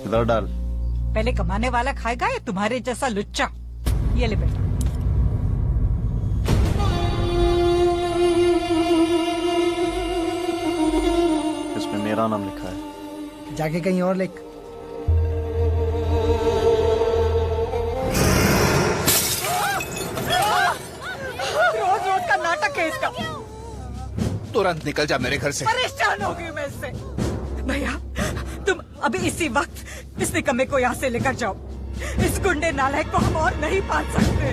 इधर डाल। पहले कमाने वाला खाएगा या तुम्हारे जैसा लुच्चा? ये ले बेटा। इसमें मेरा नाम लिखा है। जाके कहीं और लिख। रोज रोज का नाटक है इसका। तुरंत निकल जा मेरे घर से। परेशान हो गई मैं इससे। भैया तुम अभी इसी वक्त इस निकम्मे को यहाँ से लेकर जाओ। इस गुंडे नालायक को हम और नहीं पाल सकते।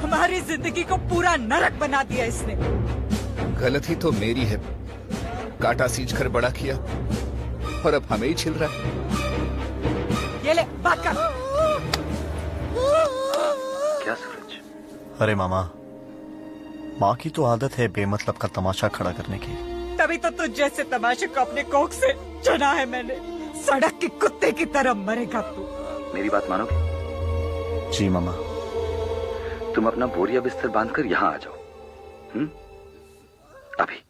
हमारी जिंदगी को पूरा नरक बना दिया इसने। गलती तो मेरी है, कांटा सींच कर बड़ा किया और अब हमें ही छिल रहा है। ये ले बात कर। क्या सूरज? अरे मामा, माँ की तो आदत है बेमतलब का तमाशा खड़ा करने की। तभी तो तुझ जैसे तमाशे को अपने कोख से चुना है मैंने। सड़क के कुत्ते की तरह मरेगा तू। मेरी बात मानोगे? जी मामा। तुम अपना बोरिया बिस्तर बांधकर यहाँ आ जाओ। अभी।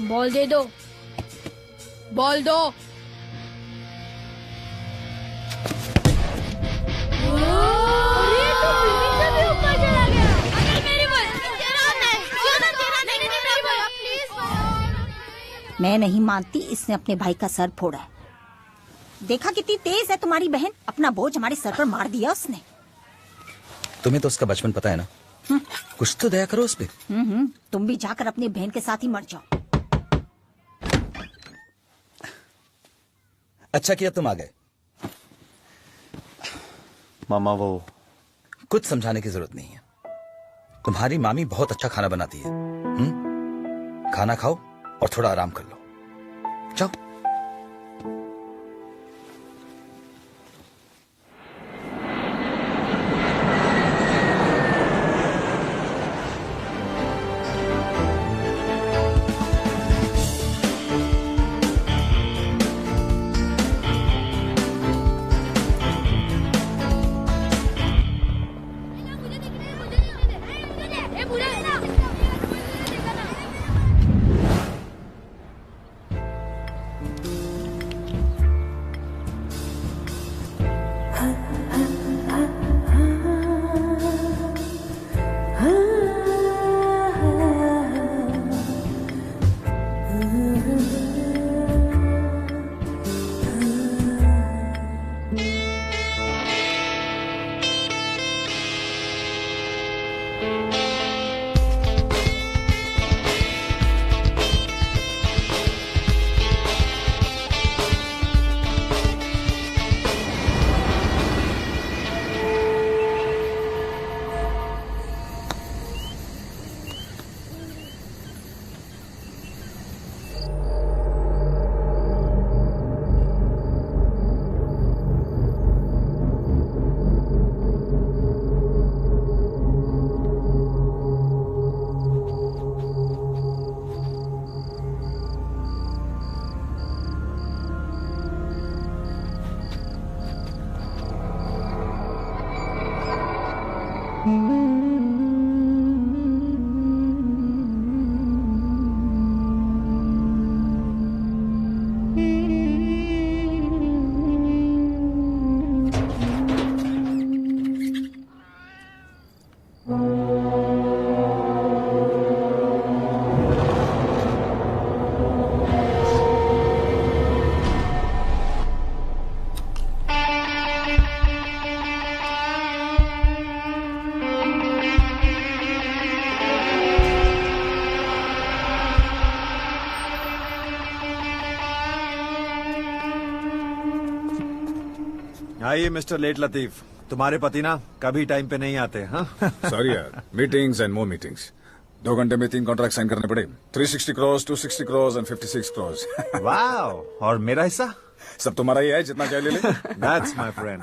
बॉल दे दो, बॉल दो। मैं नहीं मानती, इसने अपने भाई का सर फोड़ा है। देखा कितनी तेज है तुम्हारी बहन, अपना बोझ हमारे सर पर मार दिया उसने। तुम्हें तो उसका बचपन पता है ना, कुछ तो दया करो उस पे। तुम भी जाकर अपनी बहन के साथ ही मर जाओ। अच्छा किया तुम आ गए। मामा वो कुछ समझाने की जरूरत नहीं है। तुम्हारी मामी बहुत अच्छा खाना बनाती है। खाना खाओ और थोड़ा आराम कर लो। जाओ। आइए मिस्टर लेट लतीफ, तुम्हारे पति ना कभी टाइम पे नहीं आते। हाँ सॉरी यार, मीटिंग्स एंड मोर मीटिंग्स। 2 घंटे में 3 कॉन्ट्रैक्ट साइन करने पड़े। 360 crores, 260 crores and 56 crores। Wow, और मेरा हिस्सा? सब तुम्हारा ही है, जितना चाहे ले ले। That's my friend.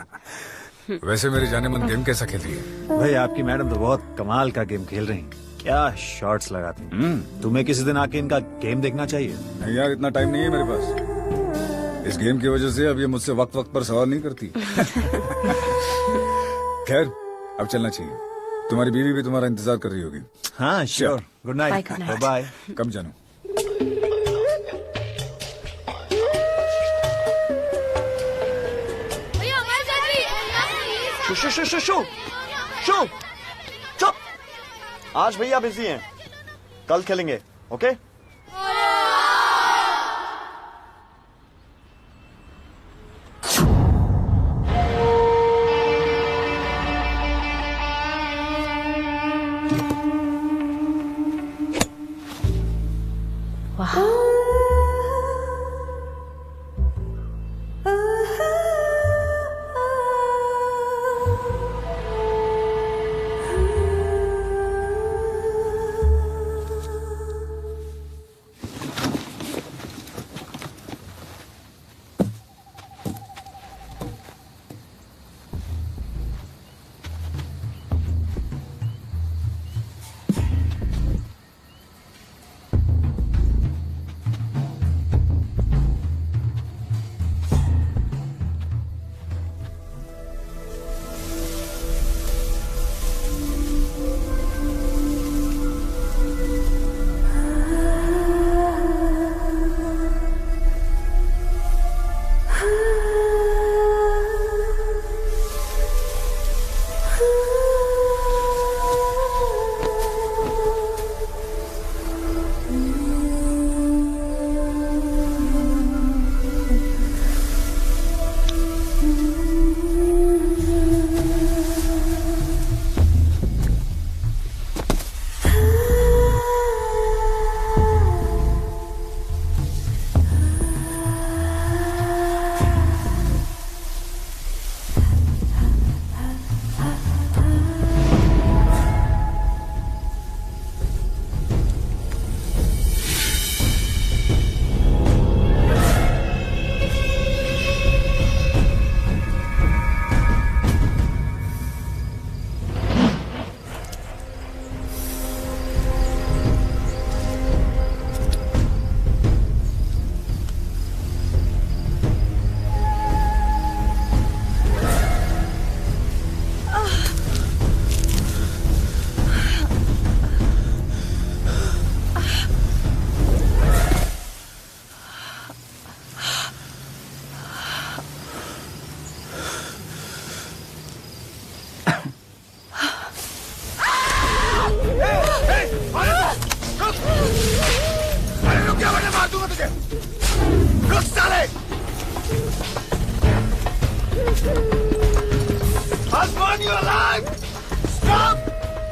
वैसे मेरी जाने मन गेम कैसा खेल रही है? भाई आपकी मैडम तो बहुत कमाल का गेम खेल रही हैं। क्या शॉट्स लगाती हैं। तुम्हें किसी दिन आके इनका गेम देखना चाहिए। नहीं यार, इतना टाइम नहीं है मेरे पास। इस गेम की वजह से अब ये मुझसे वक्त वक्त पर सवाल नहीं करती। खैर, अब चलना चाहिए। तुम्हारी बीवी भी तुम्हारा इंतजार कर रही होगी। हाँ श्योर। Good night. बाय। कब जानू? शू चुप। आज भैया बिजी हैं, कल खेलेंगे। ओके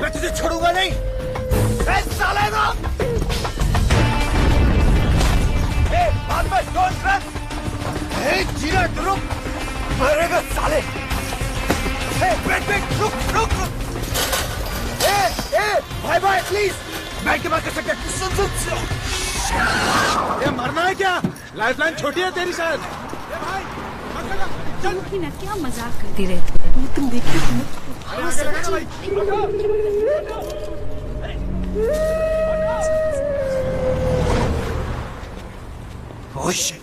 मैं तुझे छोड़ूंगा नहीं। साले ना बाद में डोंट रन। जीना रुक, मरेगा साले। वेट रुक रुक। भाई भाई प्लीज बैठ के बात कर सकते। सुन ये मरना है क्या? लाइफलाइन छोटी है तेरी शायद। तुम ना क्या मजाक करती रहती है। तुम देखिए Oh shit.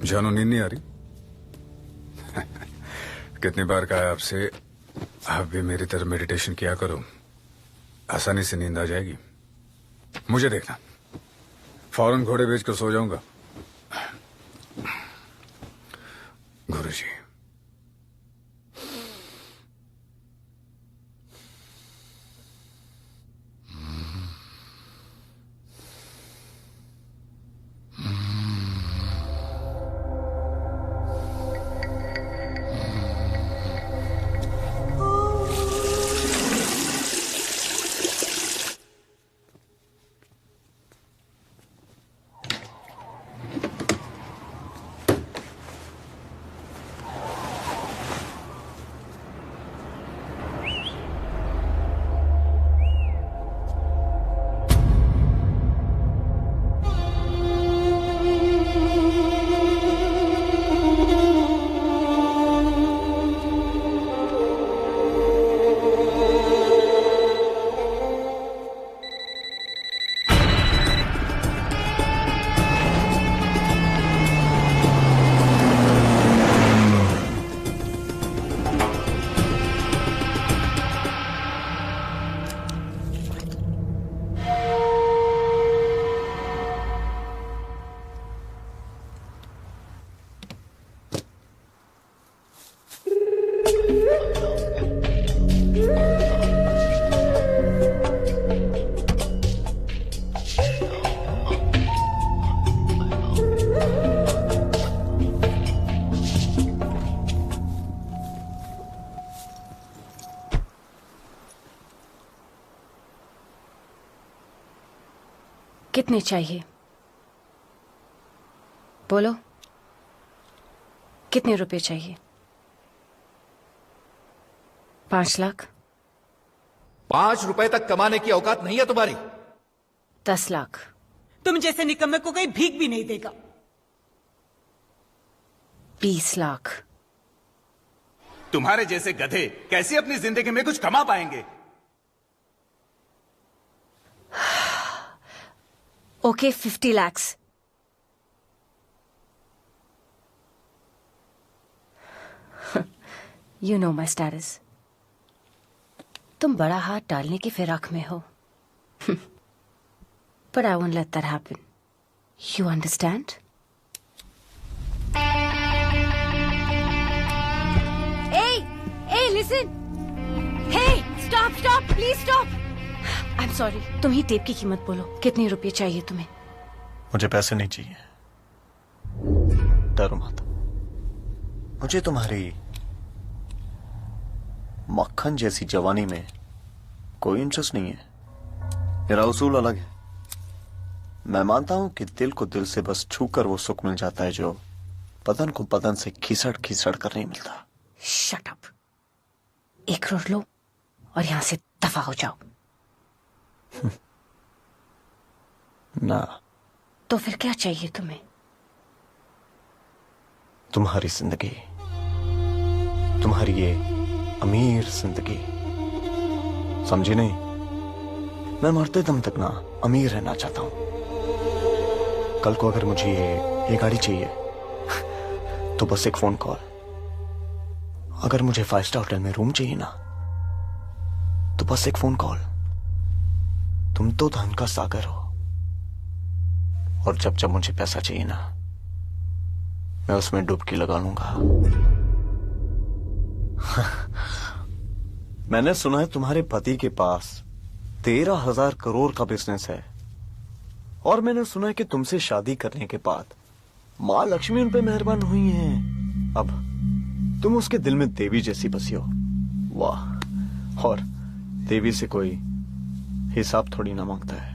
जानू, नींद नहीं आ रही? कितनी बार कहा है आपसे, आप भी मेरी तरह मेडिटेशन किया करो, आसानी से नींद आ जाएगी। मुझे देखना, फौरन घोड़े बेचकर सो जाऊंगा। गुरुजी, कितने चाहिए? बोलो, कितने रुपए चाहिए? 5 लाख? 5 रुपए तक कमाने की औकात नहीं है तुम्हारी। 10 लाख? तुम जैसे निकम्मे को कोई भीख भी नहीं देगा। 20 लाख? तुम्हारे जैसे गधे कैसे अपनी जिंदगी में कुछ कमा पाएंगे? Okay, 50 lakhs. You know my status. तुम बड़ा हाथ डालने की फिराक में हो। But I won't let that happen. You understand? Hey, listen. Hey, stop, please stop. I'm sorry. तुम ही टेप की कीमत बोलो। कितने रुपए चाहिए तुम्हें? मुझे पैसे नहीं चाहिए, डरो मत। मुझे तुम्हारी मक्खन जैसी जवानी में कोई इंटरेस्ट नहीं है। मेरा उसूल अलग है। मैं मानता हूं कि दिल को दिल से बस छूकर वो सुख मिल जाता है जो बदन को बदन से खिसड़ खिसड़ कर नहीं मिलता। Shut up. 1 करोड़ लो और यहां से दफा हो जाओ। ना। तो फिर क्या चाहिए तुम्हें? तुम्हारी जिंदगी, तुम्हारी ये अमीर जिंदगी, समझी नहीं? मैं मरते दम तक ना अमीर रहना चाहता हूं। कल को अगर मुझे ये गाड़ी चाहिए तो बस एक फोन कॉल। अगर मुझे 5 स्टार होटल में रूम चाहिए ना तो बस एक फोन कॉल। तुम तो धन का सागर हो, और जब जब मुझे पैसा चाहिए ना मैं उसमें डुबकी लगा लूंगा। मैंने सुना है तुम्हारे पति के पास 13,000 करोड़ का बिजनेस है, और मैंने सुना है कि तुमसे शादी करने के बाद मां लक्ष्मी उन पे मेहरबान हुई हैं। अब तुम उसके दिल में देवी जैसी बसी हो। वाह। और देवी से कोई हिसाब थोड़ी ना मांगता है।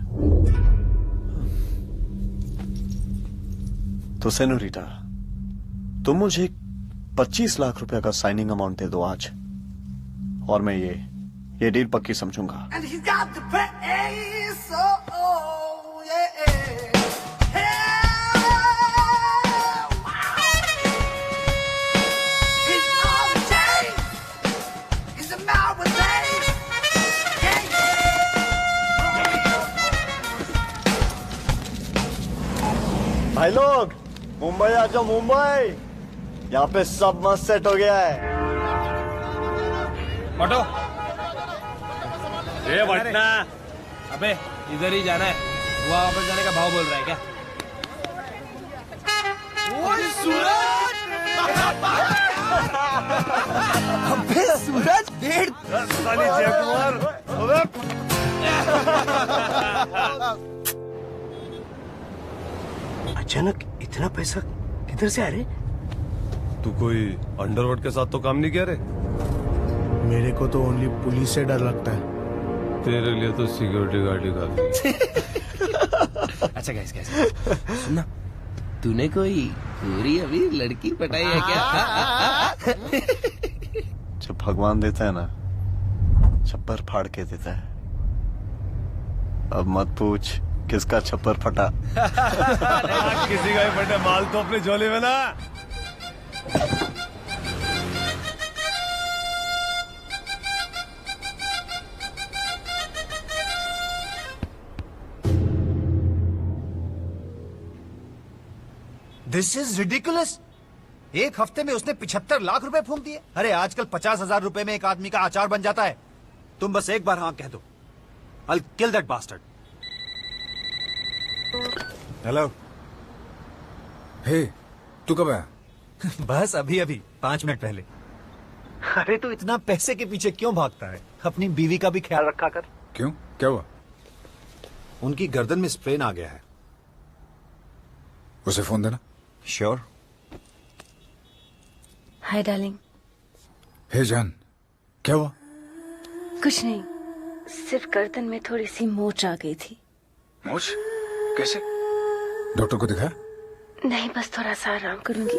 तो सेनोरिटा, तुम मुझे 25 लाख रुपए का साइनिंग अमाउंट दे दो आज, और मैं ये डील पक्की समझूंगा। भाई लोग, मुंबई आ जाओ मुंबई, यहाँ पे सब मस्त सेट हो गया है। ऑटो ये वटना। अबे इधर ही जाना है। वहाँ वापस जाने का भाव बोल रहा है क्या? अबे सूरज डेढ़ साली जयकुमार। अचानक इतना पैसा किधर से आ रहे? तू कोई अंडरवर्ल्ड के साथ तो काम नहीं किया रे? मेरे को तो ओनली पुलिस से डर लगता है। तेरे लिए तो सिक्योरिटी गार्ड ही काफी। अच्छा गाइस सुनना, तूने कोई पूरी अभी लड़की पटाई है क्या? जब भगवान देता है ना, छप्पर फाड़ के देता है। अब मत पूछ किसका छप्पर फटा। किसी का भी फटे, माल तो अपने झोले में ना। This is ridiculous. एक हफ्ते में उसने 75 लाख रुपए फूंक दिए। अरे आजकल 50,000 रुपए में एक आदमी का अचार बन जाता है। तुम बस एक बार हाँ कह दो, I'll kill that bastard. Hello. Hey, तू कब आया? बस अभी अभी 5 मिनट पहले। अरे तू इतना पैसे के पीछे क्यों भागता है? अपनी बीवी का भी ख्याल रखा कर। क्यों, क्या हुआ? उनकी गर्दन में स्प्रेन आ गया है। उसे फोन देना। श्योर। Hi darling. हे जान, क्या हुआ? कुछ नहीं, सिर्फ गर्दन में थोड़ी सी मोच आ गई थी। मोच? कैसे? डॉक्टर को दिखाया? नहीं, बस थोड़ा सा आराम करूंगी,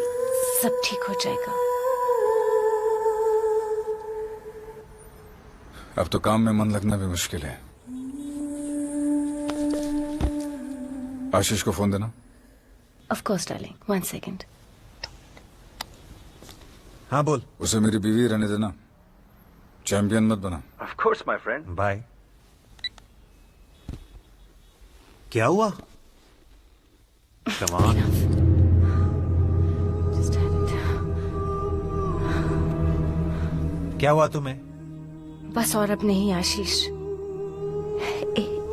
सब ठीक हो जाएगा। अब तो काम में मन लगना भी मुश्किल है। आशीष को फोन देना। Of course darling, 1 second. हाँ बोल। उसे मेरी बीवी रहने देना, चैंपियन मत बना। Of course my friend. Bye. क्या हुआ? Come on. Just had it. क्या हुआ तुम्हें? बस और अब नहीं आशीष।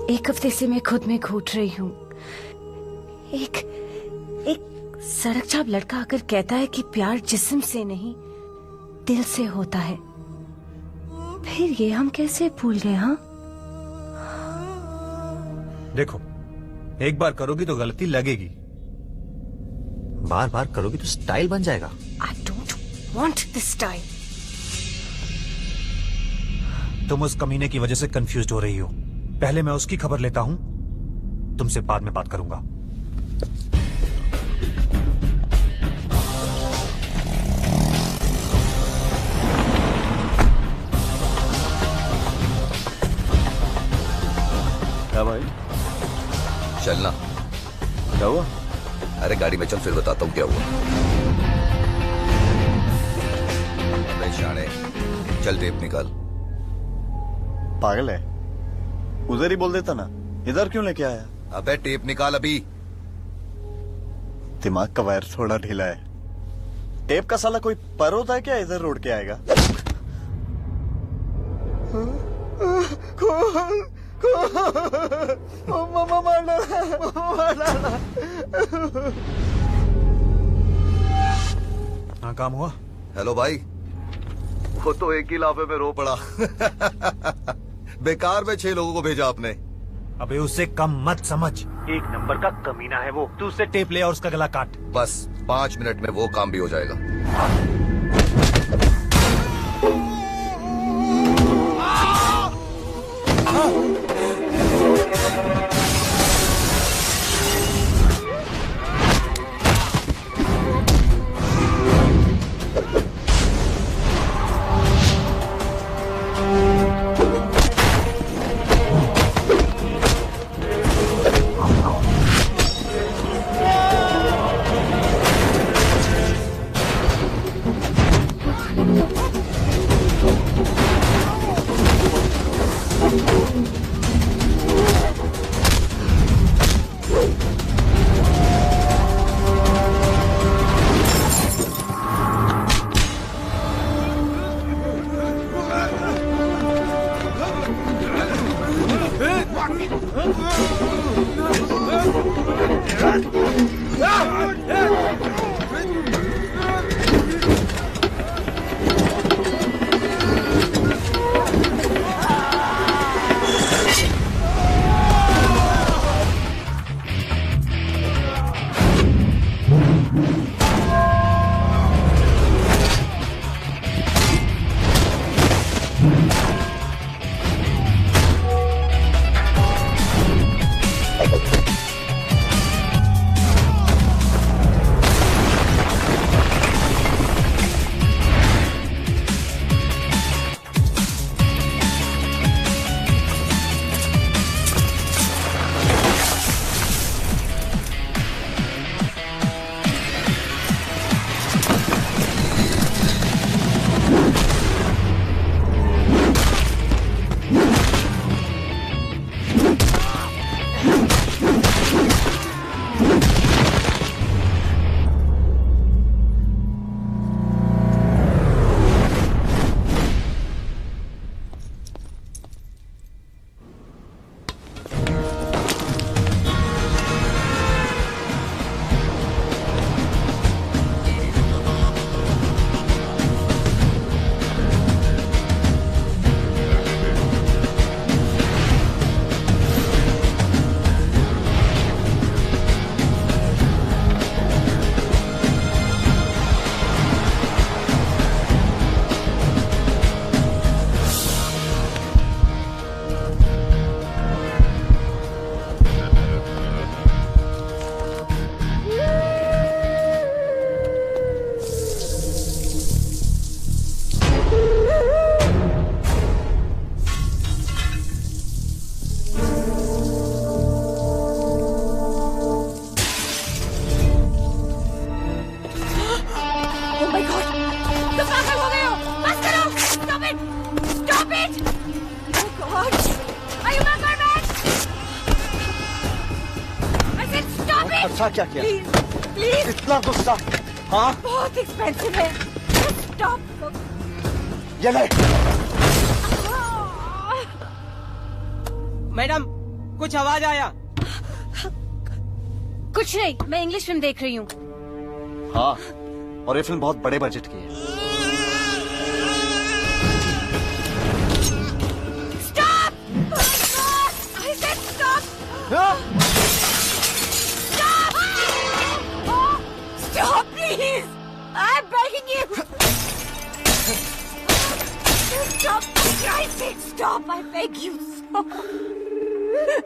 एक हफ्ते से मैं खुद में घूट रही हूँ। एक सड़क छाप लड़का आकर कहता है कि प्यार जिस्म से नहीं दिल से होता है, फिर ये हम कैसे भूल गए? हाँ देखो, एक बार करोगी तो गलती लगेगी, बार बार करोगी तो स्टाइल बन जाएगा। I don't want this style. तुम उस कमीने की वजह से कंफ्यूज हो रही हो। पहले मैं उसकी खबर लेता हूं, तुमसे बाद में बात करूंगा। क्या भाई? चलना। क्या हुआ? अरे गाड़ी में चल, फिर बताता हूँ क्या हुआ। अबे शाणे, चल टेप निकाल। पागल है? उधर ही बोल देता ना, इधर क्यों लेके आया? अबे टेप निकाल अभी। दिमाग का वायर थोड़ा ढीला है। टेप का साला कोई पर होता है क्या इधर रोड के आएगा? हाँ काम हुआ? हेलो भाई, वो तो एक ही लाफे में रो पड़ा। बेकार में 6 लोगों को भेजा आपने। अबे उसे कम मत समझ, एक नंबर का कमीना है वो। तू उससे टेप ले और उसका गला काट। बस 5 मिनट में वो काम भी हो जाएगा। अच्छा क्या किया? प्लीज प्लीज, इतना गुस्सा? हाँ, बहुत एक्सपेंसिव है। स्टॉप। ये ले। मैडम कुछ आवाज आया? कुछ नहीं, मैं इंग्लिश फिल्म देख रही हूँ। हाँ, और ये फिल्म बहुत बड़े बजट की है। Stop! I said stop! Stop, please! I'm begging you! Stop! For Christ's sake, stop! I beg you, stop!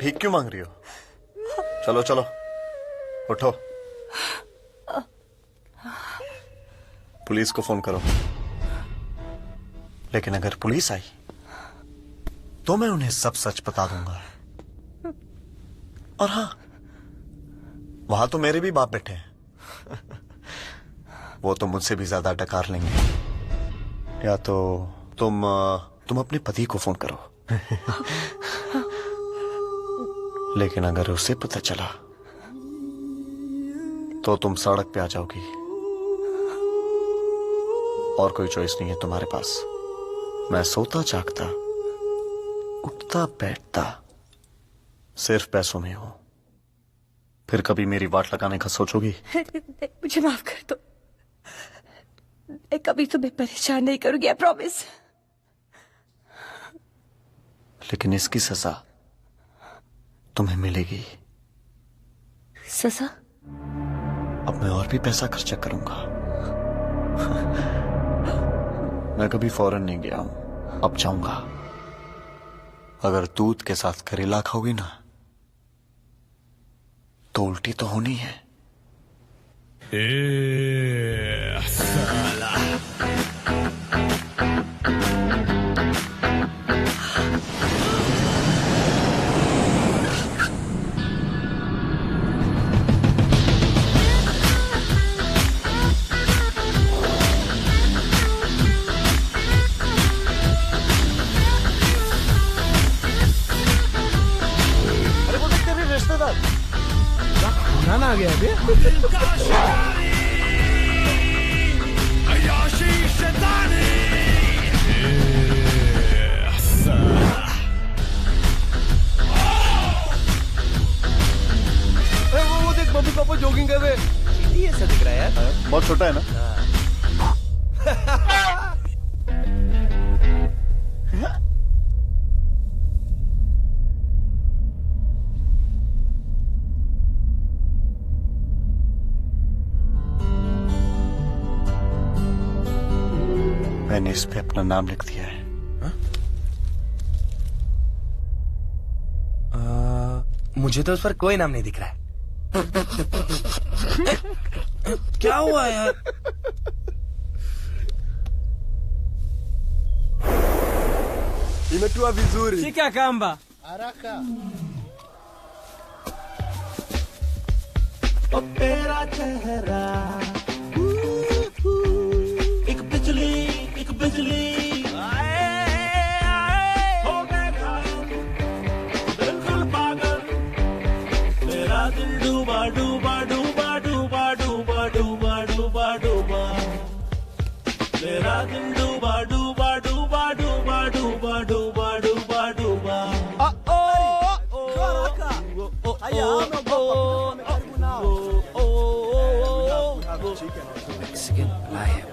भीख क्यों मांग रही हो? चलो चलो, उठो। पुलिस को फोन करो। लेकिन अगर पुलिस आई तो मैं उन्हें सब सच बता दूंगा। और हाँ, वहां तो मेरे भी बाप बैठे हैं। वो तो मुझसे भी ज्यादा डकार लेंगे। या तो तुम अपने पति को फोन करो। लेकिन अगर उसे पता चला तो तुम सड़क पे आ जाओगी। और कोई चॉइस नहीं है तुम्हारे पास। मैं सोता जागता, उठता बैठता सिर्फ पैसों में हूं। फिर कभी मेरी वाट लगाने का सोचोगी? मुझे माफ कर दो। मैं कभी तुम्हें परेशान नहीं करूंगी, आई प्रॉमिस। लेकिन इसकी सजा तुम्हें मिलेगी। सजा? अब मैं और भी पैसा खर्चा करूंगा। मैं कभी फॉरेन नहीं गया हूं, अब जाऊंगा। अगर दूध के साथ करेला खाओगी ना तो उल्टी तो होनी है। साला। खाना आ गया अभी। वो देख, मम्मी पापा जॉगिंग कर रहे हैं। ये ऐसा दिख रहा है यार। बहुत छोटा है ना? मैंने इस पे अपना नाम लिख दिया है। मुझे तो उस पर कोई नाम नहीं दिख रहा है। क्या हुआ यार? Imetua vizuri. Shika kamba. Haraka. तेरा चेहरा एक बिजली हो गया बिल्कुल पागल। तेरा दिल डूबा डूबा डूबा डूबा डूबा डूबा डूबा डूबा। तेरा दिल डूबा डूबा डूबा डूबा डूबा डूबा डूबा डूबा।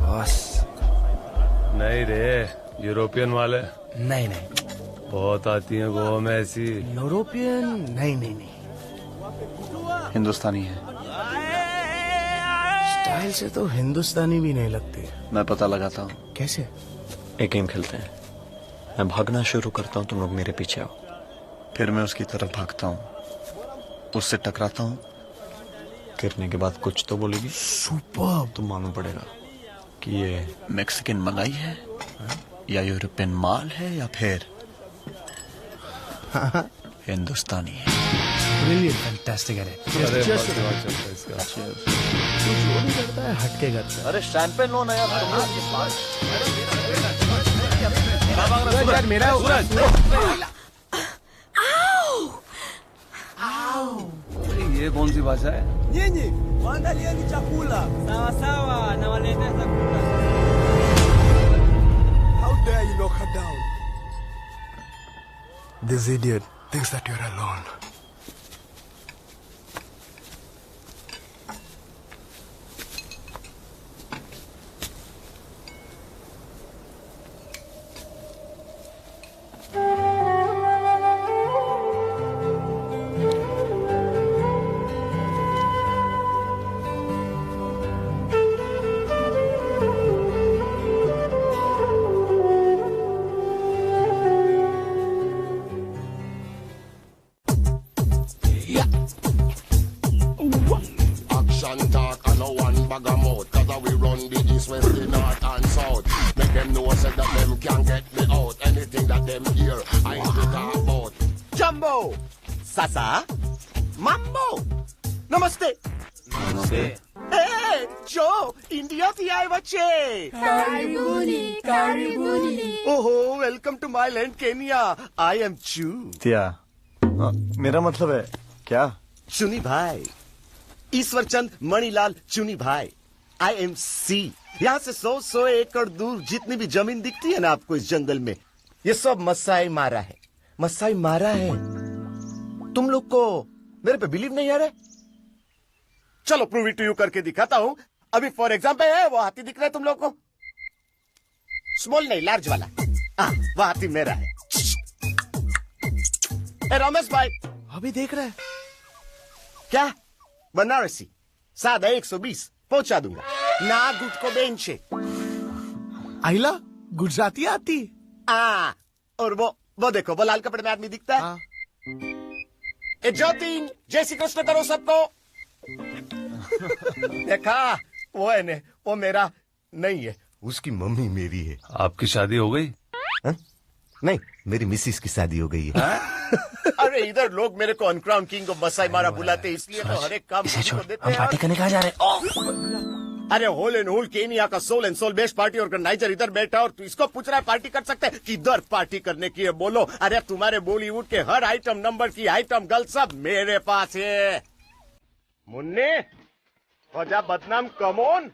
बॉस नहीं रे, यूरोपियन वाले। नहीं नहीं, बहुत आती हैं गोवा में ऐसी। यूरोपियन नहीं नहीं नहीं, हिंदुस्तानी है। स्टाइल से तो हिंदुस्तानी भी नहीं लगती। मैं पता लगाता हूँ। कैसे? एक गेम खेलते हैं। मैं भागना शुरू करता हूँ, तुम लोग मेरे पीछे आओ। फिर मैं उसकी तरफ भागता हूँ, उससे टकराता हूँ। गिरने के बाद कुछ तो बोलेगी। सुपर। तुम मालूम पड़ेगा कि ये मैक्सिकन मलाई है या यूरोपियन माल है या फिर हिंदुस्तानी है। ब्रिलियंट, फैंटास्टिक है। अरे जो भी करता है हटके करता है। अरे शैंपेन लो ना यार। मेरा ये कौन सी सी भाषा है? Nyinyi waandalieni chakula. Sawa sawa, nawaletea chakula. How dare you knock her down? This idiot thinks that you're alone. Action talk and no one bag of mouth. Cause we run the east, west, the north and south. Make them know say that them can get me out. Anything that them hear, I ain't to talk about. Jumbo, Sasa, Mambo, Namaste. Namaste. Hey, Joe, India thi aaye bache. Karibuni, karibuni. Oh, welcome to my land, Kenya. I am Chu. तिया मेरा मतलब है क्या? चुनी भाई, ईश्वर चंद मणिलाल चुनी भाई। IMC। यहाँ से 100 एकड़ दूर जितनी भी जमीन दिखती है ना आपको इस जंगल में, ये सब मसाई मारा है। मसाई मारा है। तुम लोग को मेरे पे बिलीव नहीं आ रहा है? चलो प्रूव इट टू यू करके दिखाता हूँ। अभी फॉर एग्जाम्पल है वो हाथी दिख रहा है तुम लोग को? स्मॉल नहीं, लार्ज वाला। वो हाथी मेरा है। रमेश भाई अभी देख रहा है क्या? बनारसी सादा 120 पहुंचा दूंगा ना। गुट को बेंच है। आइला गुजराती आती। और वो देखो, वो लाल कपड़े में आदमी दिखता है। ए ज्योतिन, जय श्री कृष्ण करो सबको। देखा, वो है ने, वो मेरा नहीं है, उसकी मम्मी मेरी है। आपकी शादी हो गई? नहीं, मेरी मिसिस की शादी हो गई है। अरे इधर लोग मेरे को अनक्राउन किंग ऑफ मसाई मारा बुलाते, इसलिए तो हर एक काम को देते हैं। पार्टी करने कहाँ जा रहे हैं? अरे होल एंड होल केनिया का sole and sole best party organizer इधर बैठा और तू इसको पूछ रहा है पार्टी कर सकते हैं? किधर पार्टी करने की है बोलो? अरे तुम्हारे बॉलीवुड के हर आइटम नंबर की आइटम गर्ल सब मेरे पास है। मुन्ने हो जा बदनाम, कमोन।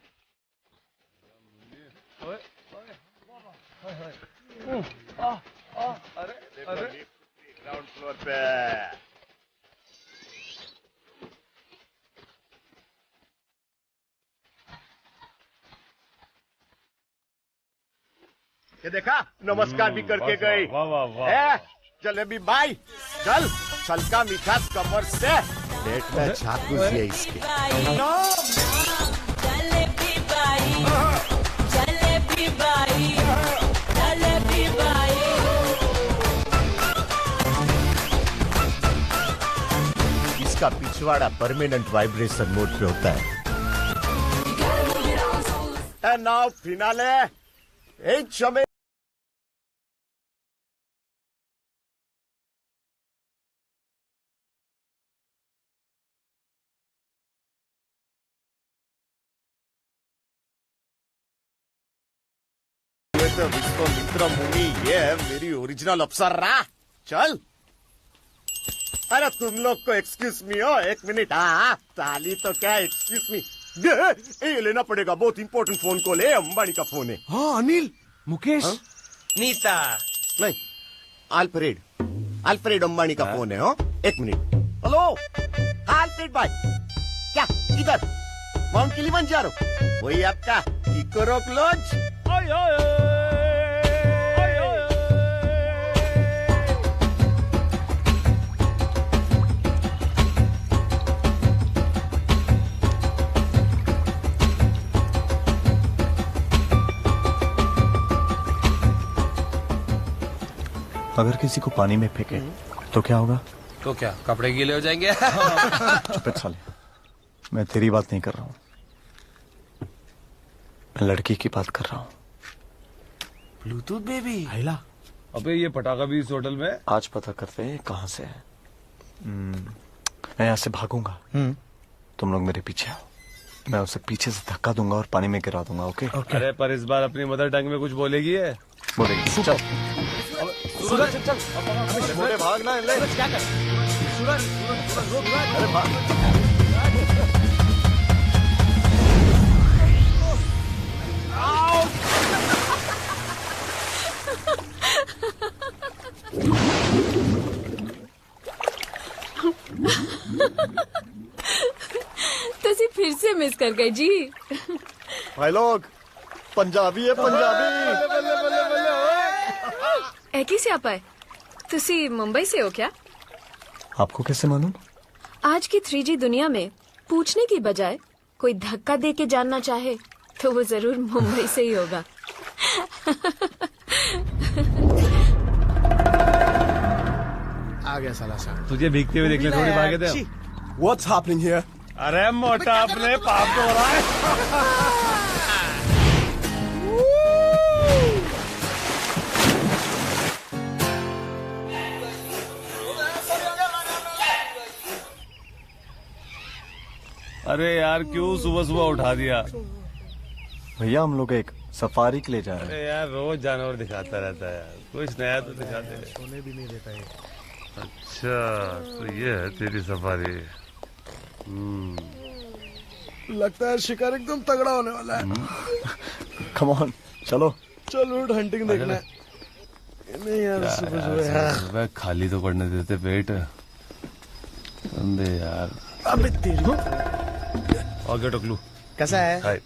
ग्राउंड फ्लोर पे ये देखा, नमस्कार भी करके गई। जलेबी बाई, चल छलका मिठास कमर से पेट में छाप घुसी है इसके। Jalebi by, jalebi by, jalebi by. इसका पिछवाड़ा परमानेंट वाइब्रेशन मोड पे होता है। एंड नाउ फिनाले, एक चमे विश्वामित्र मुनि, ये है मेरी ओरिजिनल अप्सरा। चल, अरे तुम लोग को एक्सक्यूज मी हो, एक मिनट। ताली तो क्या एक्सक्यूज मी, ये लेना पड़ेगा, बहुत इंपॉर्टेंट फोन कॉल है, अंबानी का फोन है। हाँ अनिल, मुकेश, नीता नहीं, अल्फ्रेड अंबानी का फोन है। एक मिनट। हेलो अल्फ्रेड भाई, क्या इधर माउंट किलिमंजारो, वही आपका किकोरोक लॉज। अगर किसी को पानी में फेंके तो क्या होगा? तो क्या कपड़े गीले हो जाएंगे? चुप साले, मैं तेरी बात नहीं कर रहा हूँ, मैं लड़की की बात कर रहा हूँ। ब्लूटूथ बेबी आइला। अबे ये पटाखा भी इस होटल में? आज पता करते हैं कहाँ से है। मैं यहाँ से भागूंगा, तुम लोग मेरे पीछे आओ, मैं उसे पीछे से धक्का दूंगा और पानी में गिरा दूंगा। ओके? अरे पर इस बार अपनी मदर टंग में कुछ बोलेगी है? बोलेगी। चल सूरज चल, भागना है। क्या कर? अरे भाग। तुसी फिर से मिस कर गए जी। भाई लोग पंजाबी है पंजाबी। एकी से आप आए? तुसी मुंबई से हो क्या? आपको कैसे मालूम? आज की 3G दुनिया में पूछने की बजाय कोई धक्का दे के जानना चाहे तो वो जरूर मुंबई से ही होगा। आ गया साला सा। तुझे भीगते हुए देखने थोड़ी भागे थे। What's happening here? अरे मोटा अपने पाप को हो रहा है। अरे यार क्यों सुबह सुबह उठा दिया? भैया हम लोग एक सफारी के लिए जा रहे हैं। अरे यार रोज जानवर दिखाता रहता है यार, कुछ नया तो दिखाते रहे। सोने भी नहीं देता है। अच्छा तो ये है तेरी सफारी। लगता है शिकार एकदम तगड़ा होने वाला है। कम ऑन चलो। चलो हंटिंग देखना है। नहीं यार सुबह खाली तो पड़ने देते पेट। यार अबे तेरी और क्या टकलू कैसा है? हाय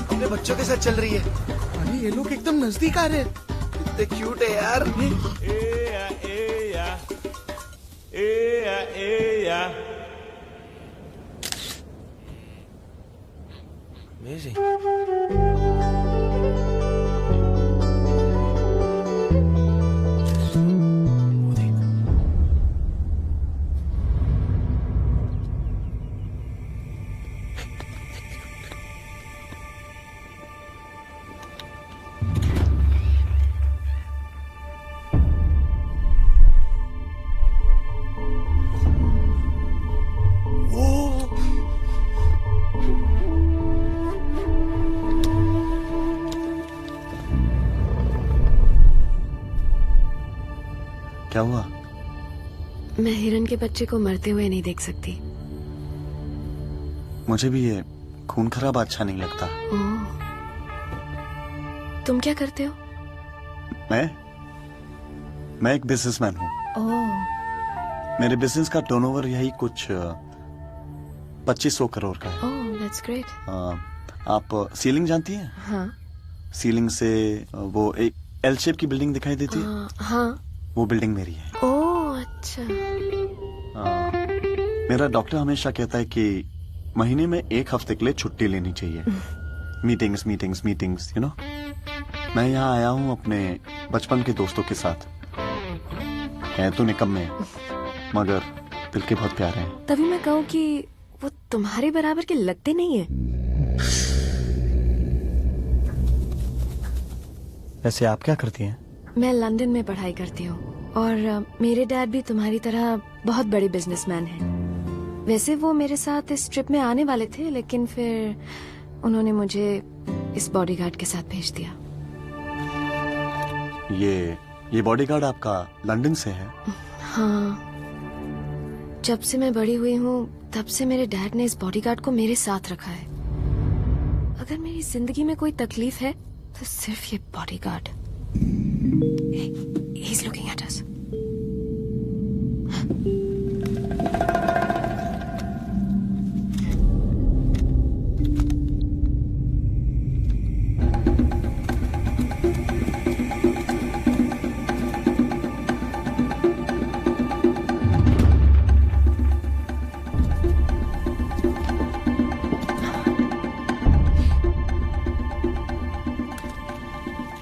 अपने बच्चों के साथ चल रही है। अरे ये लोग एकदम नजदीक आ रहे हैं। कितने क्यूट है यार। क्या हुआ? मैं हिरन के बच्चे को मरते हुए नहीं देख सकती। मुझे भी ये खून खराब अच्छा नहीं लगता। ओह, तुम क्या करते हो? मैं एक बिजनेसमैन हूँ। ओह, मेरे बिजनेस का टर्नओवर यही कुछ 2500 करोड़ का है। ओह, दैट्स ग्रेट। आप सीलिंग जानती हैं? हाँ। सीलिंग से वो एक एल शेप की बिल्डिंग दिखाई देती है? हाँ। वो बिल्डिंग मेरी है। ओह, अच्छा। मेरा डॉक्टर हमेशा कहता है कि महीने में एक हफ्ते के लिए छुट्टी लेनी चाहिए। Meetings meetings meetings you know. मैं यहाँ आया हूँ अपने बचपन के दोस्तों के साथ। है तो निकम्मे मगर दिल के बहुत प्यारे हैं। तभी मैं कहूँ कि वो तुम्हारे बराबर के लगते नहीं है। वैसे आप क्या करती हैं? मैं लंदन में पढ़ाई करती हूँ और मेरे डैड भी तुम्हारी तरह बहुत बड़े बिजनेसमैन हैं। वैसे वो मेरे साथ इस ट्रिप में आने वाले थे, लेकिन फिर उन्होंने मुझे इस बॉडीगार्ड के साथ भेज दिया। ये बॉडीगार्ड आपका लंदन से है? हाँ, जब से मैं बड़ी हुई हूँ तब से मेरे डैड ने इस बॉडीगार्ड को मेरे साथ रखा है। अगर मेरी जिंदगी में कोई तकलीफ है तो सिर्फ ये bodyguard. He's looking at us.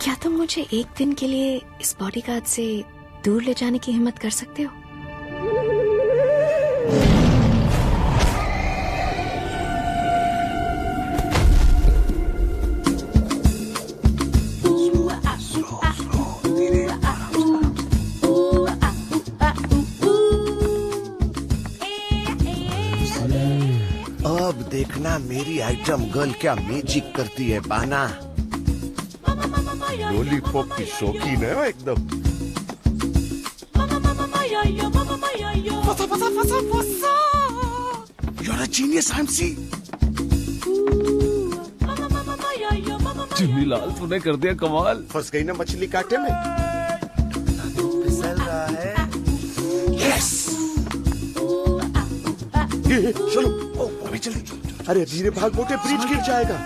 क्या तुम मुझे एक दिन के लिए इस बॉडीगार्ड से दूर ले जाने की हिम्मत कर सकते हो? अब देखना बाना मेरी आइटम गर्ल क्या मैजिक करती है बाना। लॉलीपॉप की शौकीन है वो एकदम। फसा। You're a genius, MC. Chunni Lal तूने कर दिया कमाल। फंस गई ना मछली कांटे में। फिसल रहा है। Yes. चलो अभी जल्दी। अरे धीरे भाग मोटे ब्रिज गिर जाएगा।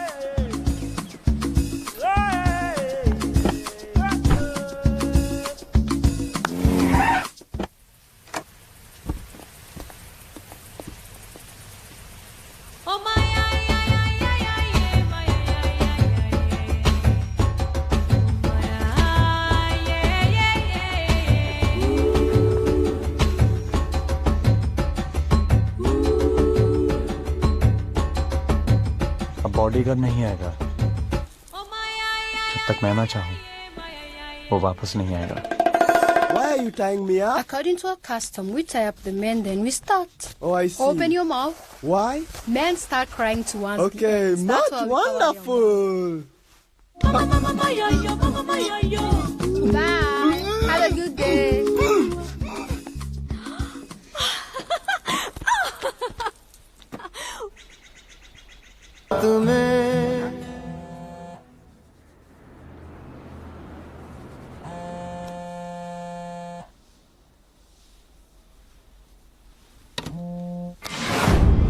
बॉडीगार्ड नहीं आएगा जब तक मैं ना चाहूं, वो वापस नहीं आएगा। Why are you tying me up? According to our custom, we tie up the men, then we start. Oh, I see. Open your mouth. Why? Men start crying to one. Okay, Start not wonderful. Bye. Have a good day.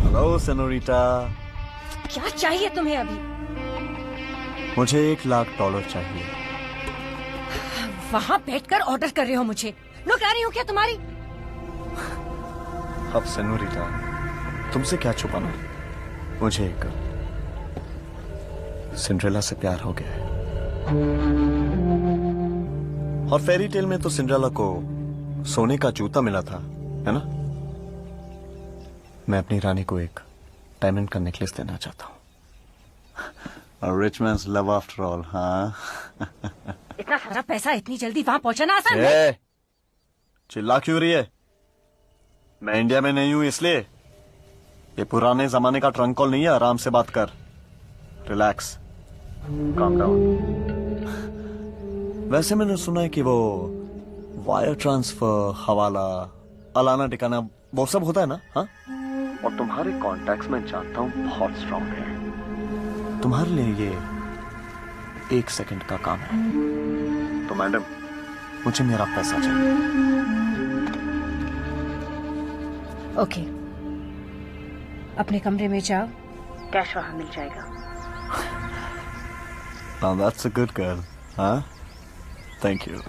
Hello senorita. क्या चाहिए तुम्हें अभी? मुझे $1 लाख चाहिए। वहाँ बैठकर order कर रहे हो मुझे? नौकरानी हूँ क्या तुम्हारी? अब सेनोरिटा, तुमसे क्या छुपाना? मुझे एक सिंड्रेला से प्यार हो गया है। और फेरी टेल में तो सिंड्रेला को सोने का जूता मिला था, है ना? मैं अपनी रानी को एक डायमंड का नेकलेस देना चाहता हूँ। Rich mains love after all. हाँ। इतना सारा पैसा इतनी जल्दी वहाँ पहुँचाना आसान है? चिल्ला क्यों रही है? मैं इंडिया में नहीं हूँ इसलिए। ये पुराने जमाने का ट्रंक कॉल नहीं है, आराम से बात कर। Relax, calm down. वैसे मैंने सुना है कि वो वायर ट्रांसफर, हवाला, अलाना टिकाना वो सब होता है ना? हाँ। और तुम्हारे कॉन्टैक्ट्स में जानता हूँ बहुत स्ट्रांग है। तुम्हारे लिए ये 1 सेकंड का काम है। तो मैडम, मुझे मेरा पैसा चाहिए। ओके, अपने कमरे में जाओ, कैश वहां मिल जाएगा। Now that's a good girl, huh? Thank you.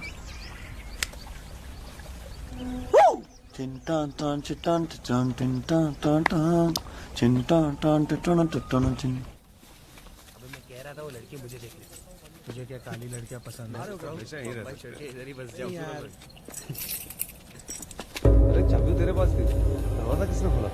चिंटान टान चिंटान टान चिंटान टान टान चिंटान टान टान टान चिं। अबे मैं कह रहा था वो लड़की मुझे देख ले। तुझे क्या काली लड़कियां पसंद है? हमेशा ही रहता है। इधर ही बस जाओ। अरे चाबी तेरे पास थी, दरवाजा किसने खोला?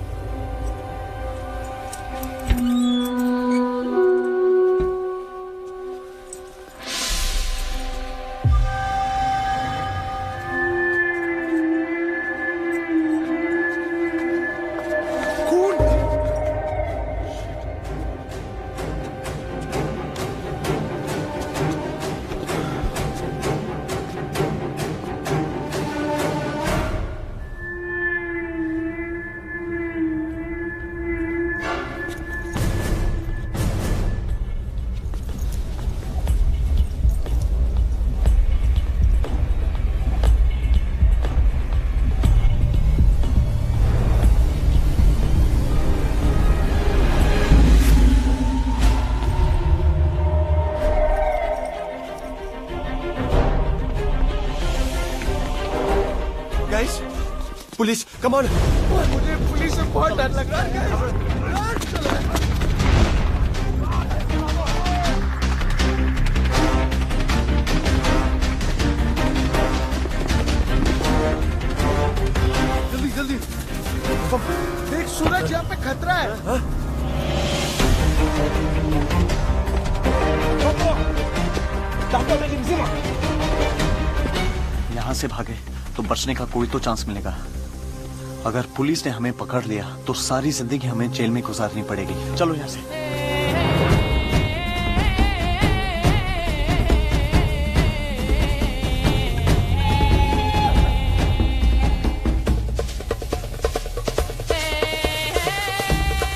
Police, come on. मुझे पुलिस से बहुत डर लग रहा है। जल्दी जल्दी देख, सूरज यहाँ पे खतरा है। यहाँ से भागे तो बचने का कोई तो चांस मिलेगा। अगर पुलिस ने हमें पकड़ लिया तो सारी जिंदगी हमें जेल में गुजारनी पड़ेगी। चलो यहाँ से।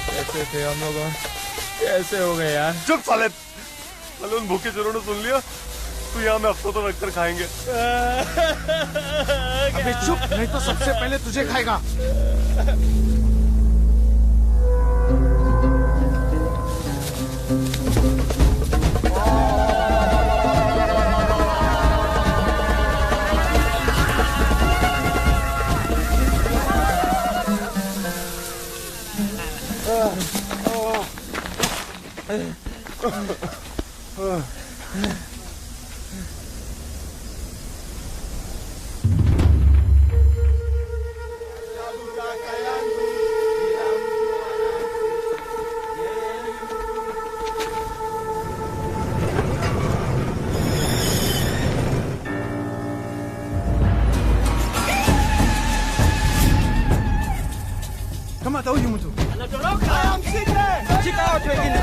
कैसे थे हम लोग? कैसे हो गए यार? चुप साले। उन भूखे चोरों ने सुन लिया तो यहाँ में हफ्तों तो रखकर खाएंगे। अबे चुप, नहीं तो सबसे पहले तुझे खाएगा। Kama tahu huyu mtu. Anatoroka. Mshike. Shika watu wengine.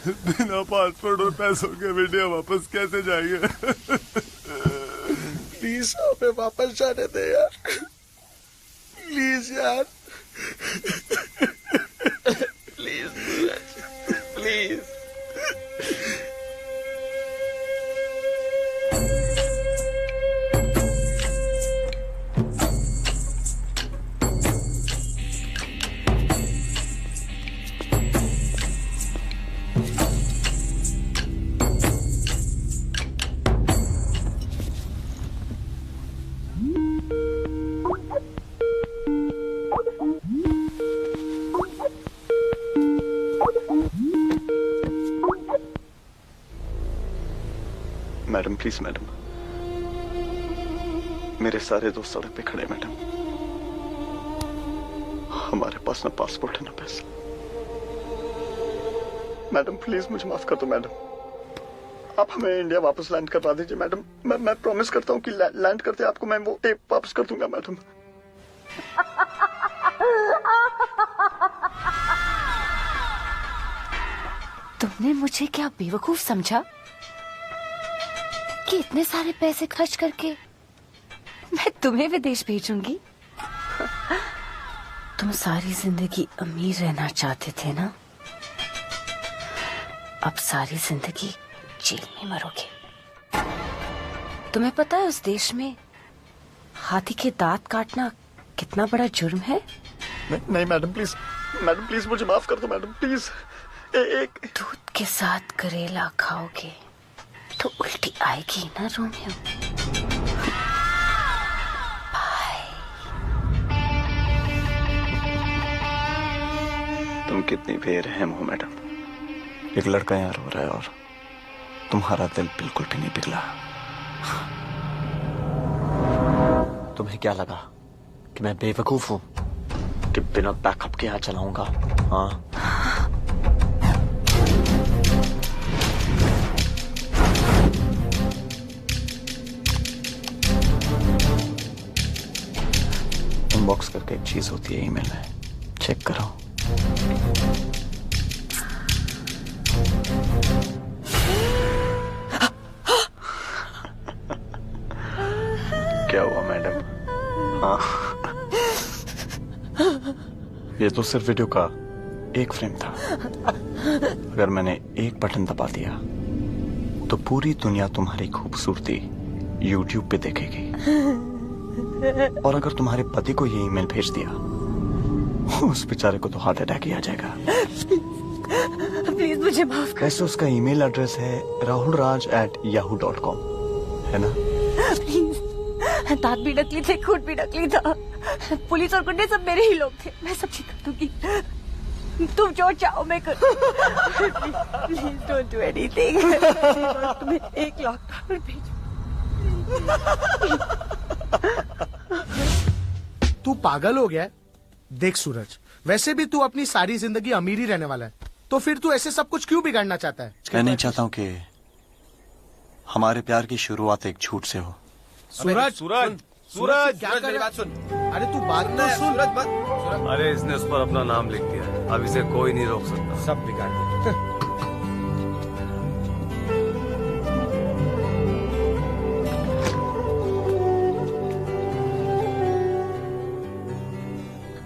बिना पासपोर्ट और पैसों के इंडिया वापस कैसे जाएंगे? प्लीज हमें वापस जाने दे यार, प्लीज यार, please please. Madam please madam, मेरे सारे दोस्त सड़क पे खड़े मैडम, हमारे पास ना पासपोर्ट है ना पैसा। मैडम प्लीज मुझे माफ कर दो मैडम, आप हमें इंडिया वापस लैंड करवा दीजिए मैडम। मैं प्रॉमिस करता हूँ कि लैंड करते आपको मैं वो टेप वापस कर दूंगा मैडम। तुमने मुझे क्या बेवकूफ समझा कि इतने सारे पैसे खर्च करके मैं तुम्हें विदेश भेजूंगी? तुम सारी जिंदगी अमीर रहना चाहते थे ना, अब सारी जिंदगी जेल में मरोगे। तुम्हें पता है उस देश में हाथी के दांत काटना कितना बड़ा जुर्म है? नहीं मैडम प्लीज मुझे माफ कर दो मैडम प्लीज। एक दूध के साथ करेला खाओगे तो उल्टी आएगी ना रोमियो। तुम कितनी बेरहम हो मैडम। एक लड़का यहाँ रो रहा है और तुम्हारा दिल बिल्कुल भी नहीं पिघला। तुम्हें क्या लगा कि मैं बेवकूफ हूँ कि बिना बैकअप के यहाँ चलाऊंगा? हाँ इनबॉक्स करके एक चीज होती है ईमेल में, चेक करो। क्या हुआ मैडम? हाँ ये तो सिर्फ वीडियो का एक फ्रेम था। अगर मैंने एक बटन दबा दिया तो पूरी दुनिया तुम्हारी खूबसूरती YouTube पे देखेगी। और अगर तुम्हारे पति को ये ईमेल भेज दिया, उस बेचारे को तो हार्ट अटैक ही आ जाएगा। प्लीज मुझे माफ कर। वैसे उसका ईमेल एड्रेस है rahulraj@yahoo.com, है ना? प्लीज, दांत भी नकली थे, खून भी नकली था, पुलिस और गुंडे सब मेरे ही लोग थे। मैं सब ठीक कर दूंगी, तुम जो चाहो मैं कर। Please don't do anything. तुम्हें 1 लाख डॉलर भेजो। तू पागल हो गया है? देख सूरज, वैसे भी तू अपनी सारी जिंदगी अमीर ही रहने वाला है, तो फिर तू ऐसे सब कुछ क्यों बिगाड़ना चाहता है? मैं नहीं चाहता हूँ कि हमारे प्यार की शुरुआत एक झूठ से हो। सूरज सूरज सूरज क्या कर रहा है? अरे तू बात तो सुन। सूरज मत। अरे इसने उस पर अपना नाम लिख दिया है, अब इसे कोई नहीं रोक सकता। सब बिगाड़ दिया।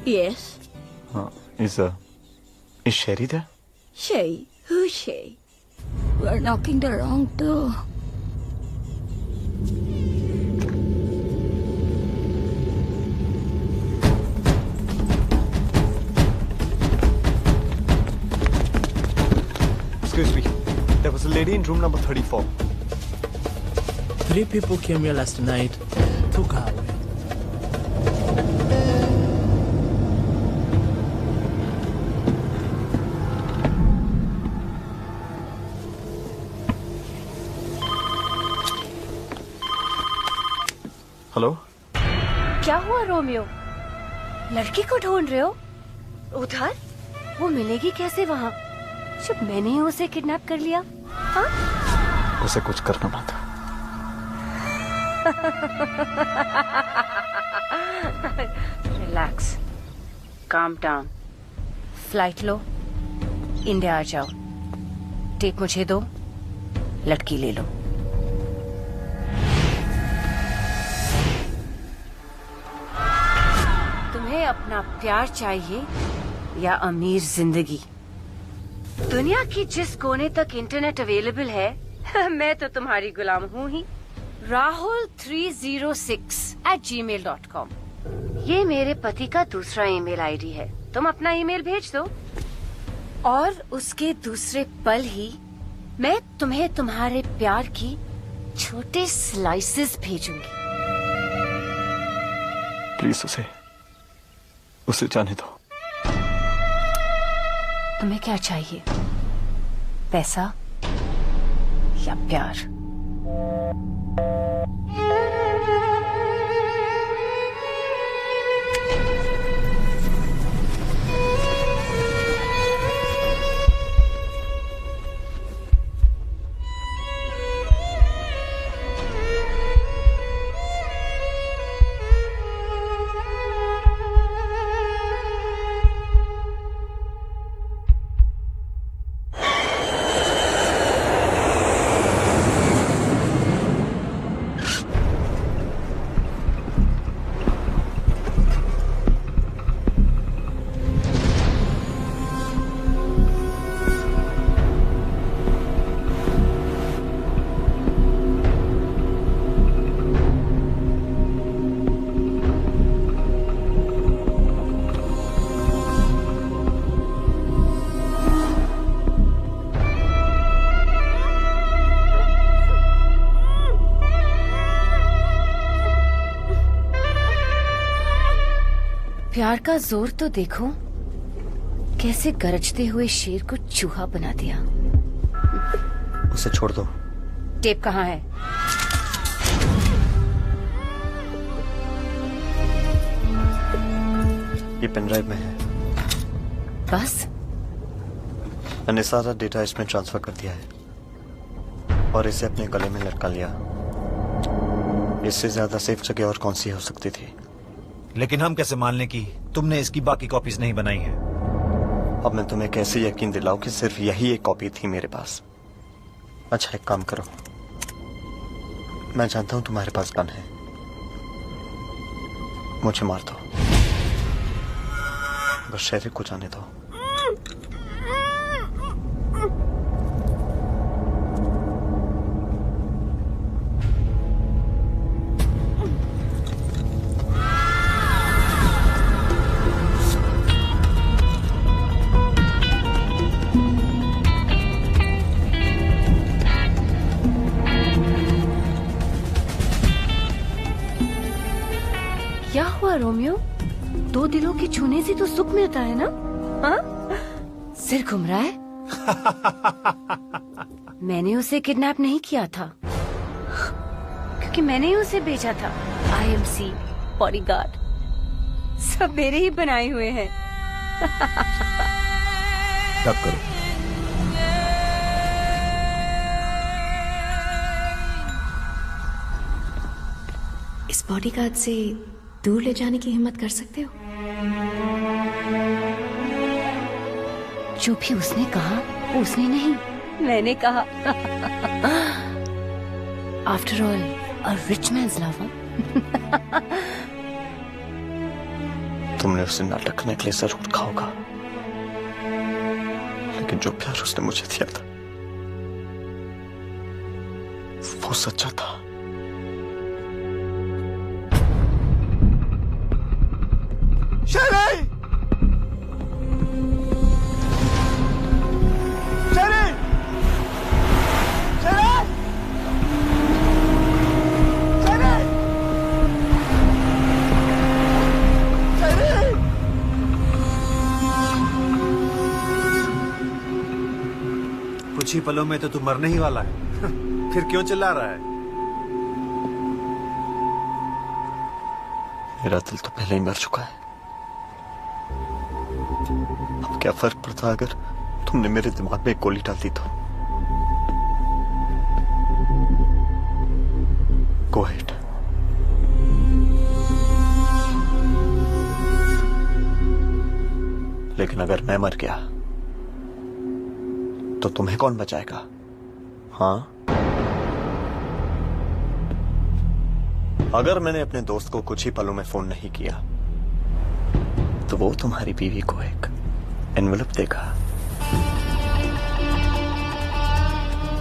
Yes. Is Sherry there? Shay? Who's Shay? We're knocking the wrong door. Excuse me. There was a lady in room number 34. 3 people came here last night, took her away. Hello, क्या हुआ रोमियो? लड़की को ढूंढ रहे हो? उधर? वो मिलेगी कैसे वहाँ जब मैंने ही उसे किडनैप कर लिया? हाँ? उसे कुछ करना मत। रिलैक्स, काम डाउन, फ्लाइट लो, इंडिया आ जाओ। टेप मुझे दो, लड़की ले लो। तुम्हें अपना प्यार चाहिए या अमीर जिंदगी? दुनिया की जिस कोने तक इंटरनेट अवेलेबल है मैं तो तुम्हारी गुलाम हूँ ही। rahul306@gmail.com ये मेरे पति का दूसरा ईमेल आईडी है। तुम अपना ईमेल भेज दो और उसके दूसरे पल ही मैं तुम्हें तुम्हारे प्यार की छोटे स्लाइसेस भेजूंगी। प्लीज उसे जाने दो। तुम्हें क्या चाहिए, पैसा या प्यार? प्यार का जोर तो देखो, कैसे गरजते हुए शेर को चूहा बना दिया। उसे छोड़ दो। टेप कहाँ है? ये पेन ड्राइव में है। बस? मैंने सारा डेटा इसमें ट्रांसफर कर दिया है और इसे अपने गले में लटका लिया। इससे ज्यादा सेफ जगह और कौन सी हो सकती थी? लेकिन हम कैसे मान लें कि तुमने इसकी बाकी कॉपीज नहीं बनाई हैं? अब मैं तुम्हें कैसे यकीन दिलाऊं कि सिर्फ यही एक कॉपी थी मेरे पास? अच्छा एक काम करो, मैं जानता हूं तुम्हारे पास गन है, मुझे मार दो, बस शेरिफ को जाने दो। क्या हुआ रोमियो? दो दिलों के छूने से तो सुख मिलता है ना? हाँ? सिर घूम रहा है? मैंने उसे किडनैप नहीं किया था, क्योंकि मैंने ही उसे भेजा था। IMC बॉडीगार्ड सब मेरे ही बनाए हुए हैं। तब करो। इस बॉडीगार्ड से दूर ले जाने की हिम्मत कर सकते हो? जो भी उसने कहा वो उसने नहीं, मैंने कहा। After all a rich mains lover. तुमने उसे नाटक करने के लिए जरूर कहा होगा, लेकिन जो प्यार उसने मुझे दिया था वो सच्चा था। शेरी! शेरी! शेरी! शेरी! शेरी! कुछ ही पलों में तो तू मरने ही वाला है। फिर क्यों चिल्ला रहा है? मेरा दिल तो पहले ही मर चुका है। अब क्या फर्क पड़ता अगर तुमने मेरे दिमाग में एक गोली डाल दी तो? Go ahead. लेकिन अगर मैं मर गया तो तुम्हें कौन बचाएगा? हाँ, अगर मैंने अपने दोस्त को कुछ ही पलों में फोन नहीं किया तो वो तुम्हारी बीवी को एक एनवेलप देगा।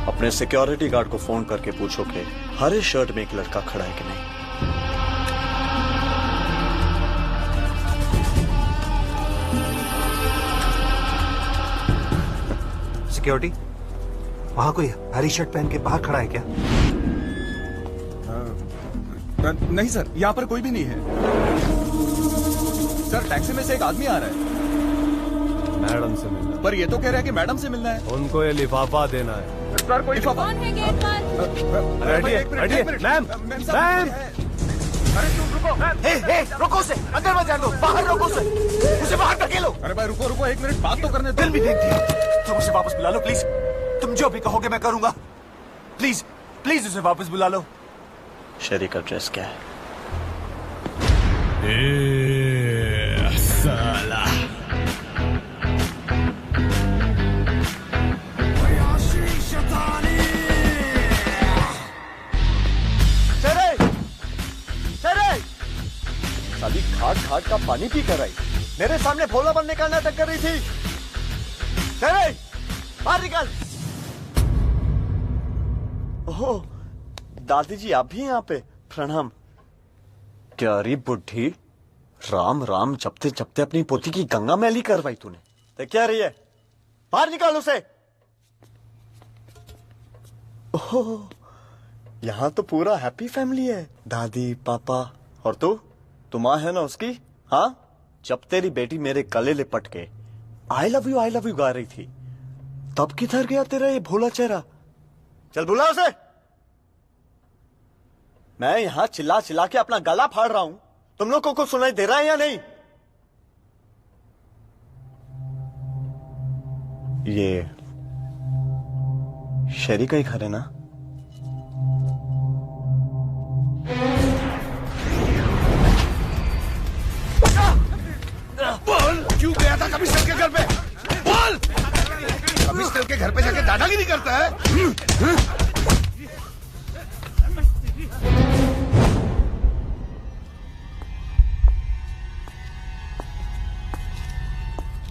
अपने सिक्योरिटी गार्ड को फोन करके पूछो कि हरे शर्ट में एक लड़का खड़ा है कि नहीं। सिक्योरिटी, वहां कोई हरी शर्ट पहन के बाहर खड़ा है क्या? नहीं सर, यहाँ पर कोई भी नहीं है। सर, टैक्सी में से एक आदमी आ रहा है। मैडम से मिलना। पर ये तो कह रहा है कि मैडम से मिलना है। उनको ये लिफाफा देना है। सर, कोई लिफाफा? मैम, मैम, रुको से, अंदर मत जाने दो, बाहर रोको से, उसे बाहर धकेलो। अरे भाई रुको रुको, 1 मिनट बात तो करने दो। दिल भी देख दिया। तुम उसे वापस बुला लो प्लीज। तुम जो भी कहोगे मैं करूंगा। प्लीज प्लीज उसे वापस बुला लो। शेरी का ड्रेस क्या है? साला। साली खाट खाट का पानी पी कर आई, मेरे सामने भोला बनने का नाटक कर रही थी। बाहर निकल। ओह, दादी जी आप भी यहाँ पे? प्रणाम। प्यारी बुढ़ी, राम राम जपते जपते अपनी पोती की गंगा मैली करवाई तूने। तो क्या रही है? बाहर निकाल उसे। ओह, यहाँ तो पूरा हैप्पी फैमिली है, दादी पापा और तू माँ है ना उसकी? हाँ, जब तेरी बेटी मेरे गले लिपट के आई लव यू गा रही थी तब किधर गया तेरा ये भोला चेहरा? चल बुला उसे। मैं यहां चिल्ला चिल्ला के अपना गला फाड़ रहा हूं, तुम लोगों को सुनाई दे रहा है या नहीं? ये शेरी का ही घर है ना? बोल, क्यों गया था कमिश्नर के घर पे? बोल! कमिश्नर के घर पे जाके दादागिरी करता है?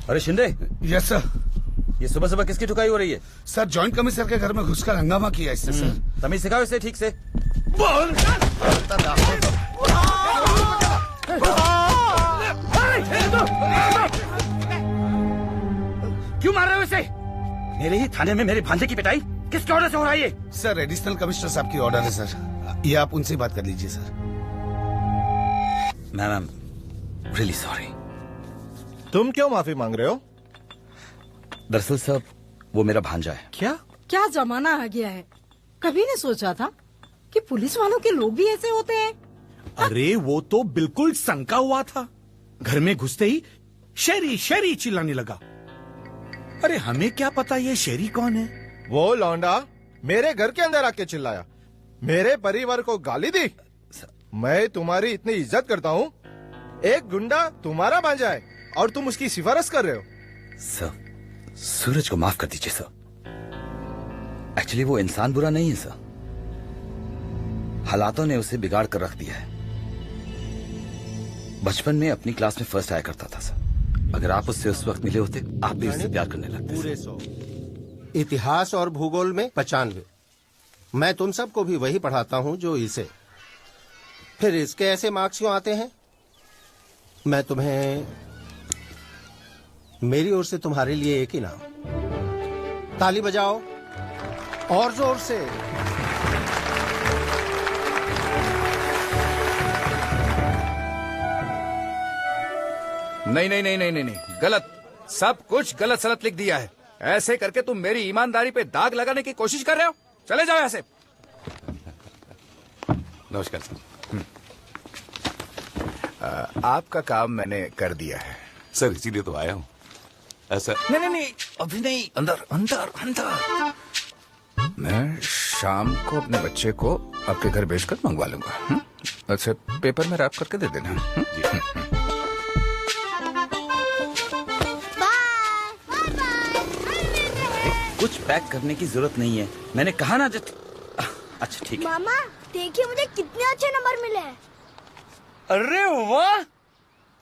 अरे शिंदे। Yes sir. ये सुबह सुबह किसकी ठुकाई हो रही है? सर, जॉइंट कमिश्नर के घर में घुसकर हंगामा किया इससे सर। तमीज सिखाओ इसे ठीक से। बोल! क्यों मार रहे हो इसे? मेरे ही थाने में मेरे भांजे की पिटाई किसके ऑर्डर से हो रहा है ये? सर, एडिशनल कमिश्नर साहब की ऑर्डर है सर। ये आप उनसे बात कर लीजिए सर। Ma'am, really sorry. तुम क्यों माफी मांग रहे हो? दरअसल साहब, वो मेरा भांजा है। क्या जमाना आ गया है। कभी नहीं सोचा था कि पुलिस वालों के लोग भी ऐसे होते हैं। अरे वो तो बिल्कुल सनका हुआ था, घर में घुसते ही शेरी शेरी चिल्लाने लगा। अरे हमें क्या पता ये शेरी कौन है? वो लौंडा मेरे घर के अंदर आके चिल्लाया, मेरे परिवार को गाली दी। मैं तुम्हारी इतनी इज्जत करता हूँ, एक गुंडा तुम्हारा भांजा है और तुम उसकी सिफारिश कर रहे हो। सर, सूरज को माफ कर दीजिए सर। एक्चुअली वो इंसान बुरा नहीं है सर, हालातों ने उसे बिगाड़ कर रख दिया है। बचपन में अपनी क्लास में फर्स्ट आया करता था सर। अगर आप उससे उस वक्त मिले होते, आप भी उससे प्यार करने लगते। पूरे 100, इतिहास और भूगोल में 95। मैं तुम सबको भी वही पढ़ाता हूँ जो इसे। फिर इसके ऐसे मार्क्स क्यों आते हैं? मैं तुम्हें, मेरी ओर से तुम्हारे लिए एक इनाम। ताली बजाओ और जोर से। नहीं, गलत। सब कुछ गलत सलत लिख दिया है। ऐसे करके तुम मेरी ईमानदारी पे दाग लगाने की कोशिश कर रहे हो। चले जाओ यहाँ से। नमस्कार सर। आपका काम मैंने कर दिया है सर, इसीलिए तो आया हूँ। ऐसा नहीं, अभी नहीं। अंदर अंदर अंदर। मैं शाम को अपने बच्चे को आपके घर भेजकर मंगवा लूंगा। अच्छा, पेपर में रैप करके दे देना। जी। कुछ पैक करने की जरूरत नहीं है, मैंने कहा ना जब। अच्छा ठीक है। मामा देखिए मुझे कितने अच्छे नंबर मिले हैं। अरे वाह,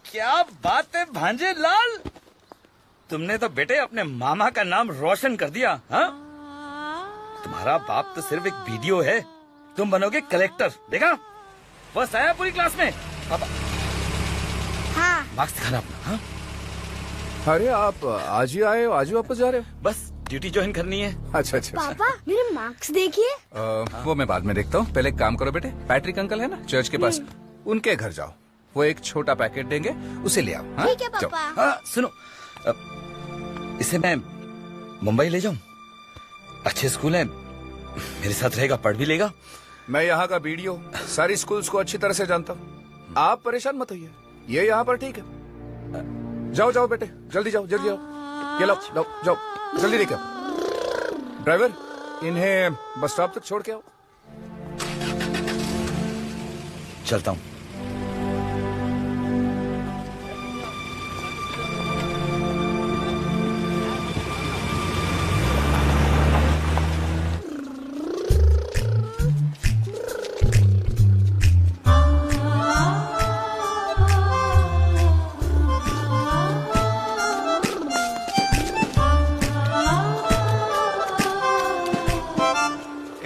क्या बात है भांजे लाल, तुमने तो बेटे अपने मामा का नाम रोशन कर दिया। हाँ, तुम्हारा बाप तो सिर्फ एक वीडियो है, तुम बनोगे कलेक्टर। देखा, बस आया पूरी क्लास में। पापा हाँ मार्क्स दिखाना अपना। हाँ? अरे आप आज ही आए हो, आज ही वापस जा रहे हो? बस ड्यूटी ज्वाइन करनी है। अच्छा अच्छा। पापा मेरे मार्क्स देखिए। वो मैं बाद में देखता हूँ, पहले एक काम करो बेटे, पैट्रिक अंकल है ना चर्च के पास, उनके घर जाओ, वो एक छोटा पैकेट देंगे, उसे ले आओ। हाँ? ठीक है जाओ। पापा। हाँ, सुनो, इसे मैं मुंबई ले जाऊं? अच्छे स्कूल है, मेरे साथ रहेगा, पढ़ भी लेगा। मैं यहाँ का बीडीओ सारी स्कूल्स को अच्छी तरह से जानता हूँ, आप परेशान मत होइए, ये यहाँ पर ठीक है। जाओ जाओ बेटे, जल्दी जाओ, जल्दी जाओ, ये लो लो जाओ, जल्दी लेके आओ। ड्राइवर, इन्हें बस स्टॉप तक छोड़ के आओ। चलता हूँ।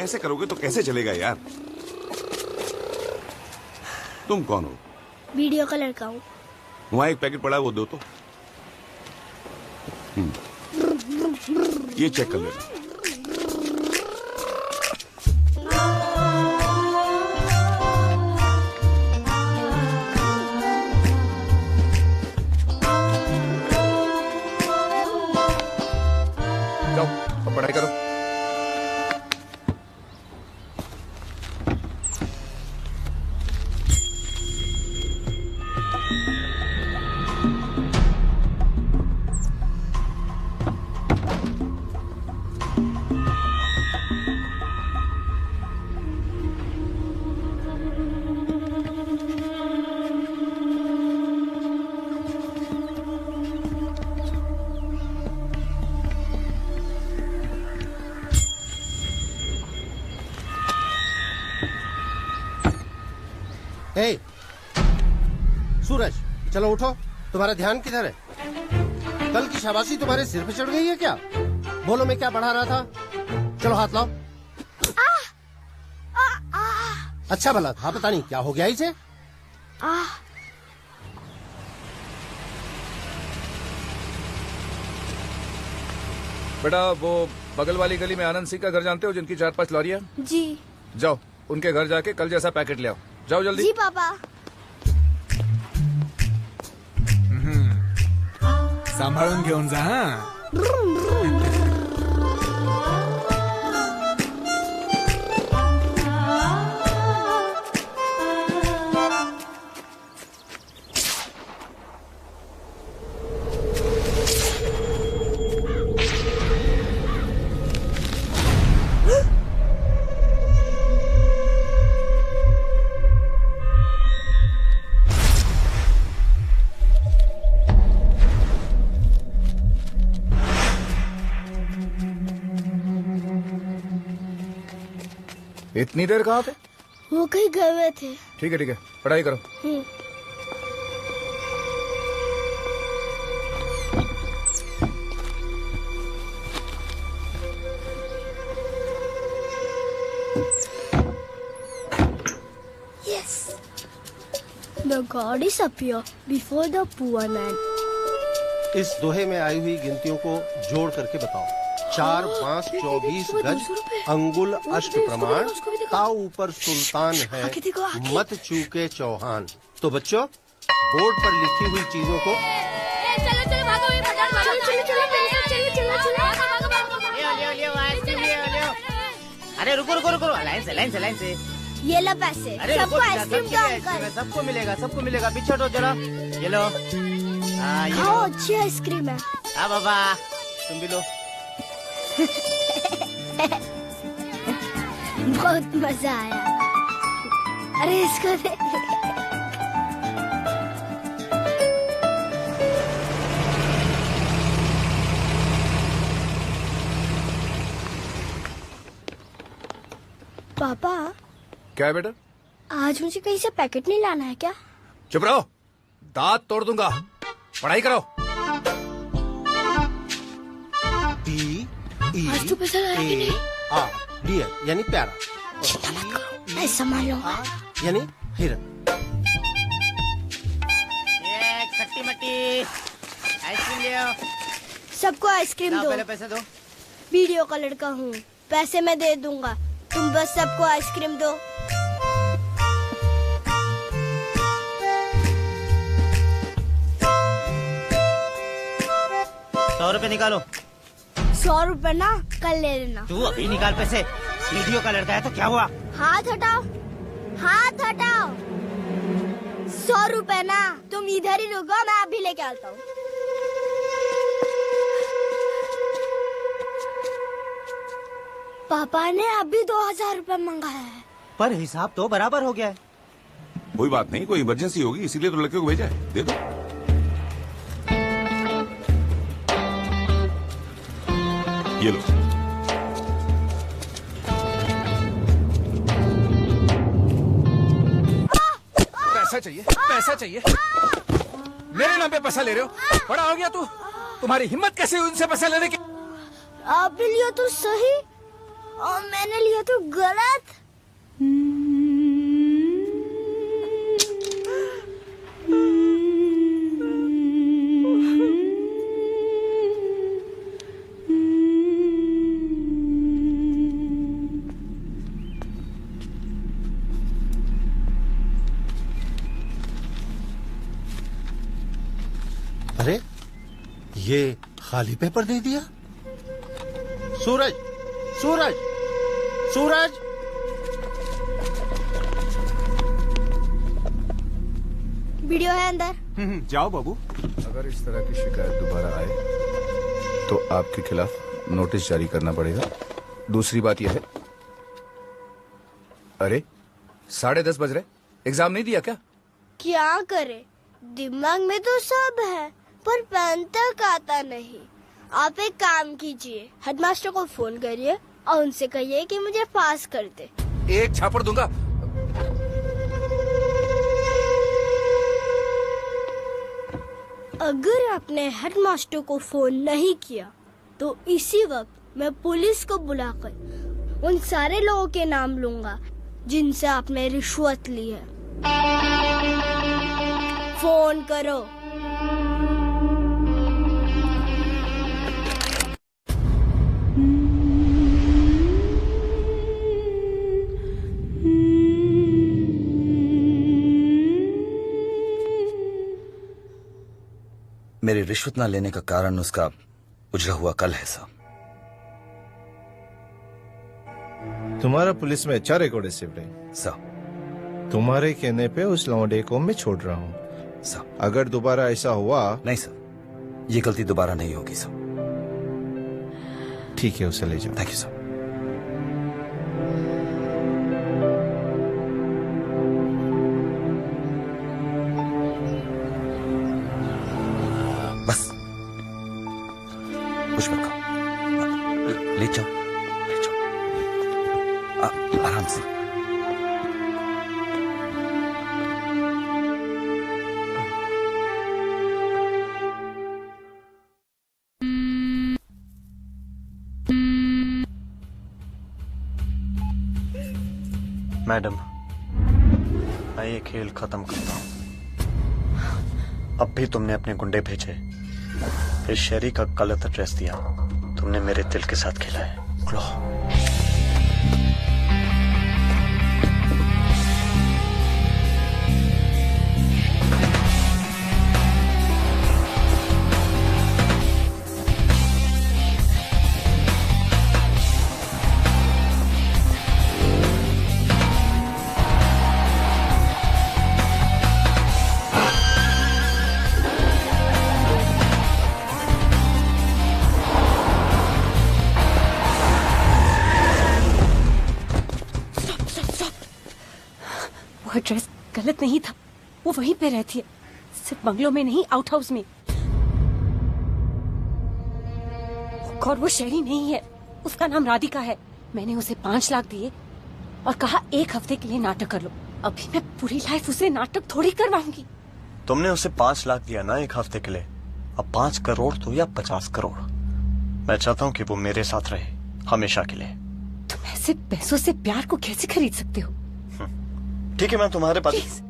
ऐसे करोगे तो कैसे चलेगा यार? तुम कौन हो? वीडियो का लड़का हूँ। वहां एक पैकेट पड़ा है, वो दो तो। ये चेक कर लेना। जाओ, अब पढ़ाई करो। हे सूरज, चलो उठो, तुम्हारा ध्यान किधर है? कल की शाबाशी तुम्हारे सिर पे चढ़ गई है क्या? बोलो, मैं क्या पढ़ा रहा था? चलो हाथ लाओ। अच्छा भला था, पता नहीं क्या हो गया इसे। बेटा, वो बगल वाली गली में आनंद सिंह का घर जानते हो, जिनकी 4-5 लॉरियां? जी। जाओ, उनके घर जाके कल जैसा पैकेट ले आओ, जाओ जल्दी। जी पापा। सांभाळून घेऊन जा। हाँ इतनी देर कहाँ थे? वो कहीं गए हुए थे। ठीक है, पढ़ाई करो। Yes. The God is appear before the poor man. इस दोहे में आई हुई गिनतियों को जोड़ करके बताओ। 4, 5, 24 गज, अंगुल अष्ट प्रमाण, ताऊ ऊपर सुल्तान है, मत चूके चौहान। तो बच्चों, बोर्ड पर लिखी हुई चीजों को चलो चलो भागो, अरे रुको रुको रुको, लाइन से। ये लो पैसे, सबको आइसक्रीम दो अंकल। सबको मिलेगा, पीछे हटो जरा। ये लो। खाओ, अच्छी आइसक्रीम है। हाँ बाबा, तुम भी लो। बहुत मजा आया। अरे इसको दे। पापा क्या है बेटा? आज मुझे कहीं से पैकेट नहीं लाना है क्या? चुप रहो, दांत तोड़ दूंगा। पढ़ाई करो। आज तो पैसा लाया कि नहीं? डियर यानी प्यारा, चिंता मत करो, मैं संभाल लूंगा। यानी हिरन। ये खट्टी मट्टी आइसक्रीम ले आओ। सबको आइसक्रीम दो। पहले पैसे दो। वीडियो का लड़का हूँ, पैसे मैं दे दूंगा, तुम बस सबको आइसक्रीम दो। ₹100 निकालो। 100 रुपए ना कल ले लेना। तू अभी निकाल पैसे। वीडियो का लड़का है तो क्या हुआ? हाथ हटाओ, हाथ हटाओ। 100 रुपए ना, तुम इधर ही रुको, मैं अभी लेके आता हूँ। पापा ने अभी 2000 रुपए मंगाया है। पर हिसाब तो बराबर हो गया है। कोई बात नहीं, कोई इमरजेंसी होगी इसीलिए तो लड़के को भेजा है, दे दो। ये लो। पैसा चाहिए, पैसा चाहिए। मेरे नाम पे पैसा ले रहे हो? बड़ा हो गया तू। तुम्हारी हिम्मत कैसे हुई उनसे पैसा लेने की? आपने लिया तो सही और मैंने लिया तो गलत। अरे ये खाली पेपर दे दिया। सूरज, सूरज, सूरज। वीडियो है अंदर। जाओ बाबू। अगर इस तरह की शिकायत दोबारा आए तो आपके खिलाफ नोटिस जारी करना पड़ेगा। दूसरी बात यह है, अरे 10:30 बज रहे, एग्जाम नहीं दिया क्या? क्या करे, दिमाग में तो सब है पर पेन तक आता नहीं। आप एक काम कीजिए, हेडमास्टर को फोन करिए और उनसे कहिए कि मुझे पास कर दे। एक छापड़ दूंगा। अगर आपने हेडमास्टर को फोन नहीं किया तो इसी वक्त मैं पुलिस को बुलाकर उन सारे लोगों के नाम लूंगा जिनसे आपने रिश्वत ली है। फोन करो। मेरी रिश्वत ना लेने का कारण उसका उजड़ा हुआ कल है साहब। तुम्हारा पुलिस में अच्छा रिकॉर्ड है शिवरे। साहब तुम्हारे कहने पे उस लौंडे को मैं छोड़ रहा हूँ। साहब अगर दोबारा ऐसा हुआ। नहीं साहब, ये गलती दोबारा नहीं होगी साहब। ठीक है, उसे ले जाओ। थैंक यू साहब। बस कुछ मत खाओ, ले जाओ, ले जाओ, आराम से। मैडम, मैं ये खेल खत्म करता हूँ। अब भी तुमने अपने गुंडे भेजे, फिर शेरी का गलत एड्रेस दिया। तुमने मेरे दिल के साथ खेला है। उठो। वो एड्रेस गलत नहीं था, वो वहीं पे रहती है, सिर्फ बंगलों में नहीं, आउट हाउस में। और वो शहरी नहीं है, उसका नाम राधिका है। मैंने उसे 5 लाख दिए और कहा 1 हफ्ते के लिए नाटक कर लो। अभी मैं पूरी लाइफ उसे नाटक थोड़ी करवाऊंगी। तुमने उसे 5 लाख दिया ना 1 हफ्ते के लिए, अब 5 करोड़ तो या 50 करोड़, मैं चाहता हूँ कि वो मेरे साथ रहे हमेशा के लिए। तुम ऐसे पैसों से प्यार को कैसे खरीद सकते हो? ठीक है, मैं तुम्हारे पास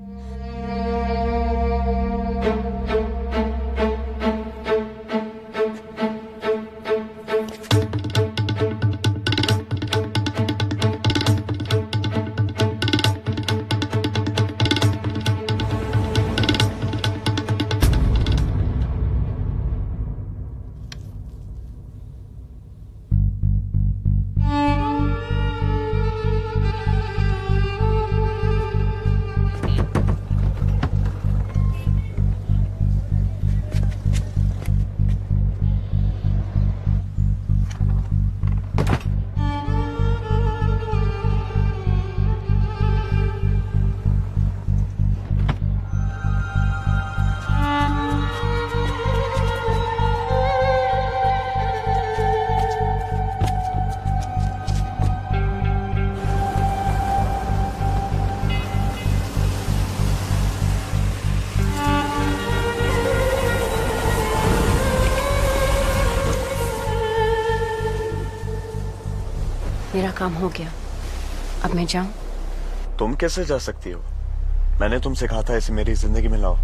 मेरा काम हो गया, अब मैं जाऊं? तुम कैसे जा सकती हो? मैंने तुमसे कहा था इसे मेरी जिंदगी में लाओ।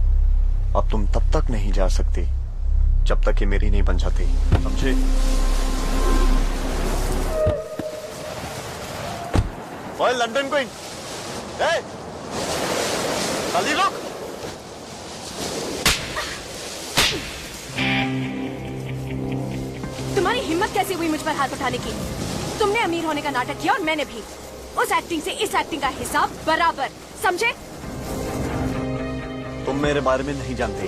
अब तुम तब तक नहीं जा सकती जब तक ये मेरी नहीं बन जाती, समझे? ओए लंदन क्वीन, खाली रुक। तुम्हारी हिम्मत कैसे हुई मुझ पर हाथ उठाने की? तुमने अमीर होने का नाटक किया और मैंने भी। उस एक्टिंग से इस एक्टिंग का हिसाब बराबर, समझे? तुम मेरे बारे में नहीं जानती,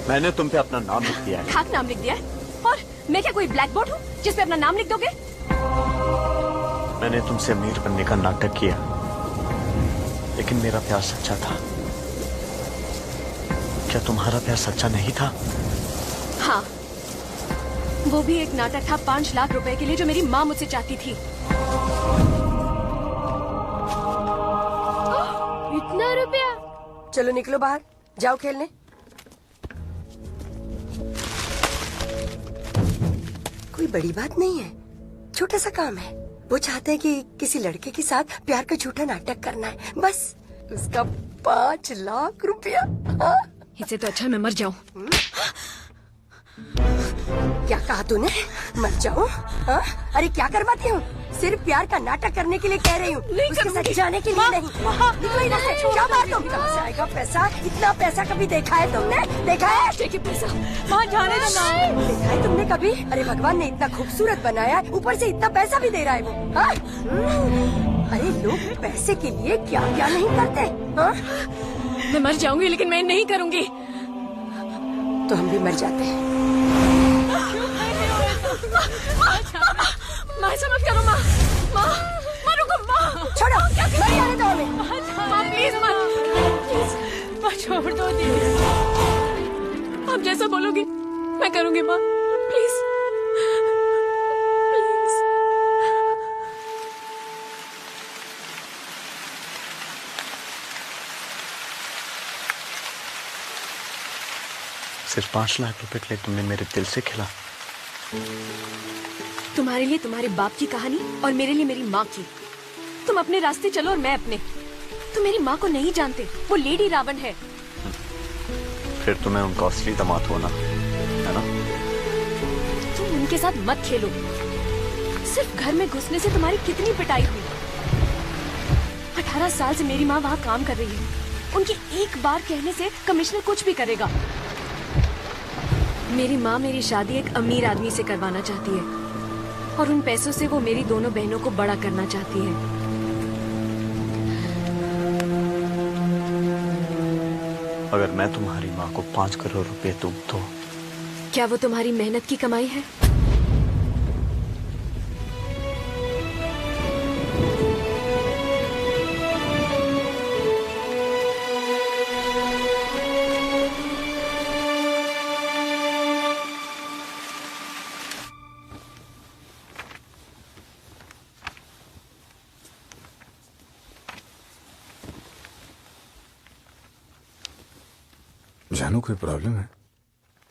मैंने तुम पे अपना नाम लिख दिया है। खाक नाम लिख दिया है? और मैं क्या कोई ब्लैक बोर्ड हूँ जिस पे अपना नाम लिख दोगे? मैंने तुमसे अमीर बनने का नाटक किया, लेकिन मेरा प्यार सच्चा था। क्या तुम्हारा प्यार सच्चा नहीं था? हाँ, वो भी एक नाटक था 5 लाख रुपए के लिए जो मेरी माँ मुझसे चाहती थी। इतना रुपया? चलो निकलो बाहर, जाओ खेलने। कोई बड़ी बात नहीं है, छोटा सा काम है। वो चाहते हैं कि किसी लड़के के साथ प्यार का झूठा नाटक करना है, बस। उसका 5 लाख रुपया। इससे तो अच्छा मैं मर जाऊं। क्या कहा तूने? मर जाऊं? हाँ? अरे क्या करवाती हूँ? सिर्फ प्यार का नाटक करने के लिए कह रही हूँ, उसके साथ जाने के लिए नहीं। निकलो इधर से, क्या बात तुम? कहाँ से आएगा पैसा? इतना पैसा कभी देखा है तुमने? देखा है? देखिए पैसा, वहाँ जाने दो ना। देखा है तुमने कभी? अरे भगवान ने इतना खूबसूरत बनाया, ऊपर से इतना पैसा भी दे रहा है वो। हाँ? अरे लोग पैसे के लिए क्या क्या नहीं करते। हाँ? मैं मर जाऊंगी लेकिन मैं नहीं करूंगी। तो हम भी मर जाते हैं। माँ ऐसा मत करो माँ। माँ रुको माँ। छोड़ो, क्या कर नहीं आने दो हमें। माँ प्लीज मत, प्लीज माँ छोड़ दो प्लीज। आप जैसा बोलोगी मैं करूंगी माँ, प्लीज प्लीज। सिर्फ 5 लाख रुपए के लिए तुमने मेरे दिल से खिला। तुम्हारे लिए तुम्हारे बाप की कहानी और मेरे लिए मेरी माँ की। तुम अपने रास्ते चलो और मैं अपने। तुम मेरी माँ को नहीं जानते, वो लेडी रावण है। फिर तुम्हें उनका असली दामाद होना है ना? तुम उनके साथ मत खेलो। सिर्फ घर में घुसने से तुम्हारी कितनी पिटाई हुई। 18 साल से मेरी माँ वहाँ काम कर रही है। उनकी एक बार कहने से कमिश्नर कुछ भी करेगा। मेरी माँ मेरी शादी एक अमीर आदमी से करवाना चाहती है और उन पैसों से वो मेरी दोनों बहनों को बड़ा करना चाहती है। अगर मैं तुम्हारी माँ को 5 करोड़ रुपए दूं तो? क्या वो तुम्हारी मेहनत की कमाई है? जानू कोई प्रॉब्लम है?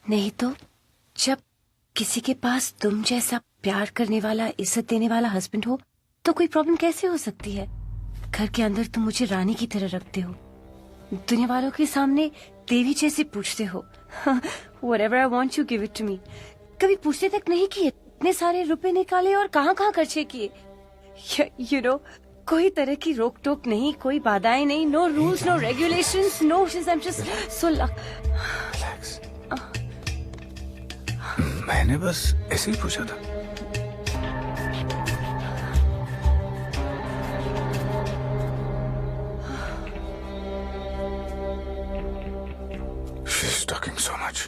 नहीं तो जब किसी के पास तुम जैसा प्यार करने वाला, इज्जत देने वाला हस्बैंड हो तो कोई प्रॉब्लम कैसे हो सकती है? घर के अंदर तुम मुझे रानी की तरह रखते हो, दुनिया वालों के सामने देवी जैसे पूछते हो। Whatever I want you give it to me। कभी पूछते तक नहीं कि इतने सारे रुपए निकाले और कहाँ कहाँ खर्चे किए। You know, कोई तरह की रोक टोक नहीं, कोई बाधाएं नहीं, no rules, no regulations, no issues। I'm just so Relax। मैंने बस ऐसे ही पूछा था। She's talking so much.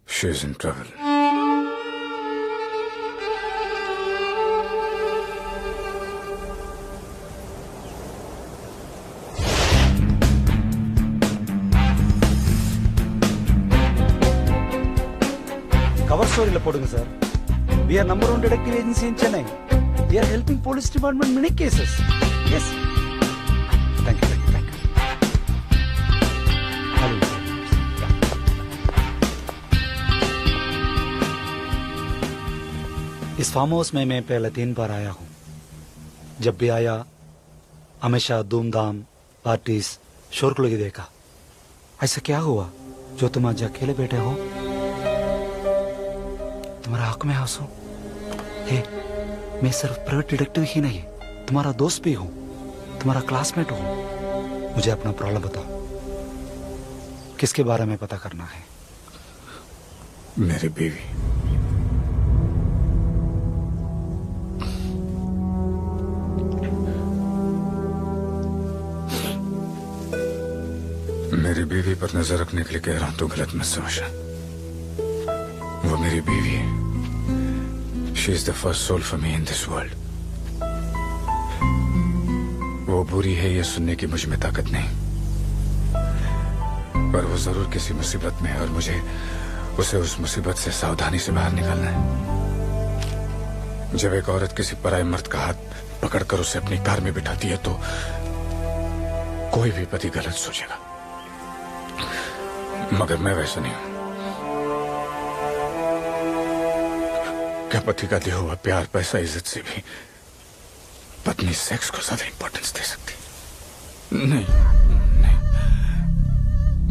She's in trouble. Cover ஸ்டோரியில போடுங்க sir. We are number 1 detective agency in Chennai. We are helping police department many cases. Yes. Thank you. इस farm house में मैं पहले 3 बार आया हूँ। जब भी आया हमेशा धूमधाम, पार्टीज, शोरगुल ही देखा। ऐसा क्या हुआ जो तुम आज अकेले बैठे हो? तुम्हारा हक में आंसू। हे, मैं सिर्फ प्राइवेट डिटेक्टिव ही नहीं, तुम्हारा दोस्त भी हूँ, तुम्हारा क्लासमेट हूँ। मुझे अपना प्रॉब्लम बताओ, किसके बारे में पता करना है? मेरी बीवी। मेरी बीवी पर नजर रखने के लिए कह रहा हूं तो गलत मत समझना। वो मेरी बीवी है। She is the first soul for me in this world. वो बुरी है ये सुनने की मुझ में ताकत नहीं, पर वो जरूर किसी मुसीबत में है और मुझे उसे उस मुसीबत से सावधानी से बाहर निकालना है। जब एक औरत किसी पराये मर्द का हाथ पकड़कर उसे अपनी कार में बिठाती है तो कोई भी पति गलत सोचेगा, मगर मैं वैसा नहीं हूं। क्या पति का दिया हुआ प्यार, पैसा, इज्जत से भी पत्नी सेक्स को ज्यादा इंपॉर्टेंस दे सकती? नहीं,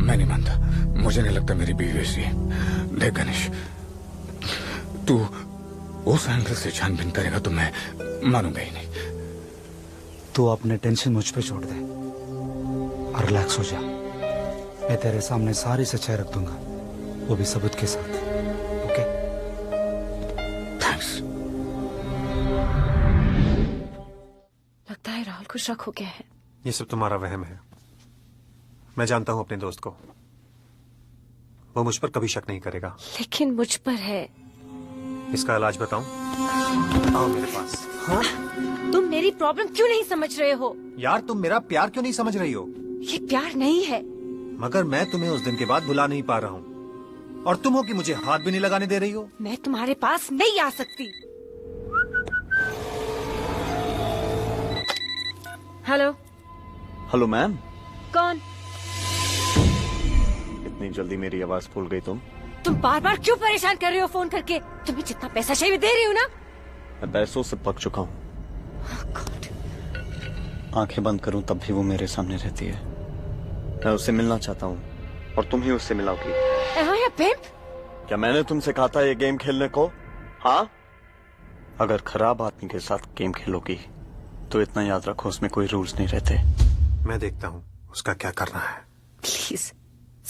मैं नहीं मानता। मुझे नहीं लगता मेरी बीवी वैसी है। देख गणेश, तू उस एंगल से छानबीन करेगा तो मैं मानूंगा ही नहीं। तू अपने टेंशन मुझ पे छोड़ दे और रिलैक्स हो जा। मैं तेरे सामने सारी सच्चाई रख दूंगा, वो भी सबूत के साथ। ओके? थैंक्स। लगता है राहुल को शक हो गया है। ये सब तुम्हारा वहम है। मैं जानता हूं अपने दोस्त को, वो मुझ पर कभी शक नहीं करेगा। लेकिन मुझ पर है। इसका इलाज बताऊं? आओ मेरे पास। हाँ? तुम मेरी प्रॉब्लम क्यों नहीं समझ रहे हो? यार तुम मेरा प्यार क्यों नहीं समझ रही हो? ये प्यार नहीं है। मगर मैं तुम्हें उस दिन के बाद भुला नहीं पा रहा हूँ, और तुम हो कि मुझे हाथ भी नहीं लगाने दे रही हो। मैं तुम्हारे पास नहीं आ सकती। हेलो। Hello ma'am. कौन? इतनी जल्दी मेरी आवाज भूल गई तुम? तुम बार बार क्यों परेशान कर रहे हो फोन करके? तुम्हें जितना पैसा चाहिए दे रही हूँ ना। मैं पैसों से पक चुका हूँ। आंखें बंद करूं तब भी वो मेरे सामने रहती है। मैं उससे मिलना चाहता हूँ और तुम ही उससे मिलाओगी। क्या मैंने तुमसे कहा था ये गेम खेलने को? हाँ? अगर खराब आदमी के साथ गेम खेलोगी तो इतना याद रखो, उसमें कोई रूल्स नहीं रहते। मैं देखता हूँ उसका क्या करना है। प्लीज,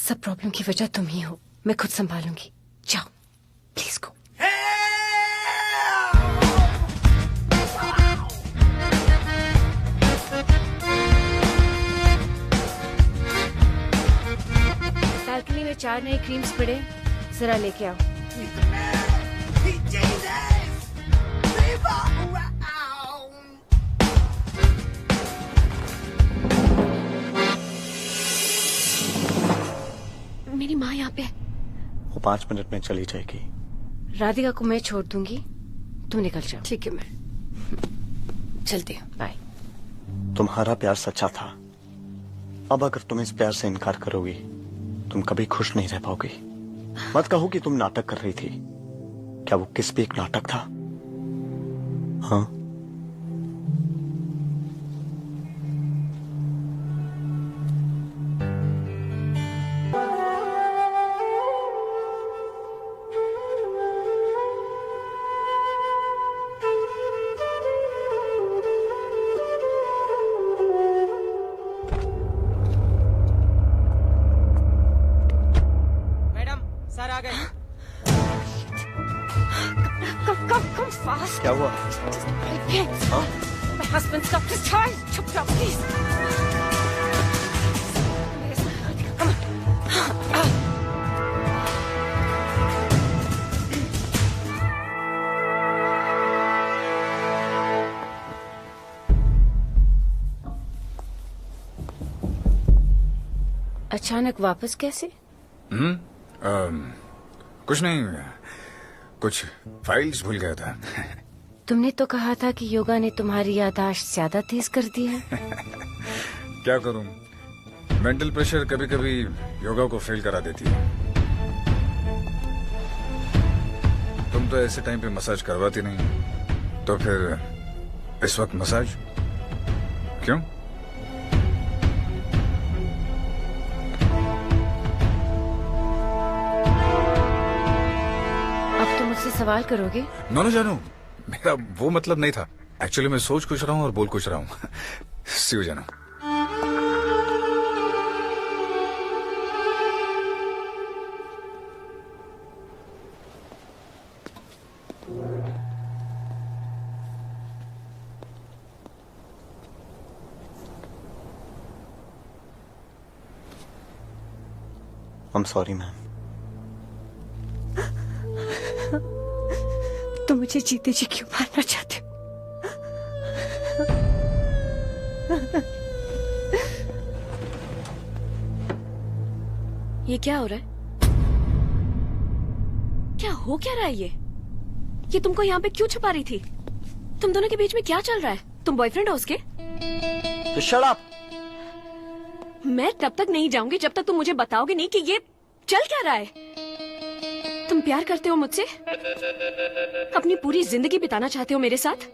सब प्रॉब्लम की वजह तुम ही हो। मैं खुद संभालूंगी। जाओ प्लीज गो। बालकनी में 4 नए क्रीम्स पड़े, जरा लेके आओ। मेरी माँ यहाँ पे। वो 5 मिनट में चली जाएगी। राधिका को मैं छोड़ दूंगी, तुम निकल जाओ। ठीक है, मैं चलती हूँ। बाय। तुम्हारा प्यार सच्चा था। अब अगर तुम इस प्यार से इनकार करोगी तुम कभी खुश नहीं रह पाओगी। मत कहो कि तुम नाटक कर रही थी। क्या वो किस भी एक नाटक था? हाँ, सर आ गए। Come fast. क्या हुआ? हाँ? My husband's got his child. Chop chop, please. अचानक वापस कैसे? कुछ नहीं, कुछ फाइल्स भूल गया था। तुमने तो कहा था कि योगा ने तुम्हारी याददाश्त ज्यादा तेज कर दी है। क्या करूं, मेंटल प्रेशर कभी कभी योगा को फेल करा देती है। तुम तो ऐसे टाइम पे मसाज करवाती नहीं, तो फिर इस वक्त मसाज क्यों? मुझसे सवाल करोगे? नो जानू, मेरा वो मतलब नहीं था। एक्चुअली मैं सोच कुछ रहा हूँ और बोल कुछ रहा हूँ। सी यू जानू। I'm sorry, ma'am. तुम मुझे जीते जी क्यों मारना चाहते हो? ये क्या हो रहा है? क्या हो क्या रहा है ये तुमको यहाँ पे क्यों छुपा रही थी? तुम दोनों के बीच में क्या चल रहा है? तुम बॉयफ्रेंड हो उसके? तो शट अप। मैं तब तक नहीं जाऊंगी जब तक तुम मुझे बताओगे नहीं कि ये चल क्या रहा है। तुम प्यार करते हो मुझसे? अपनी पूरी जिंदगी बिताना चाहते हो मेरे साथ?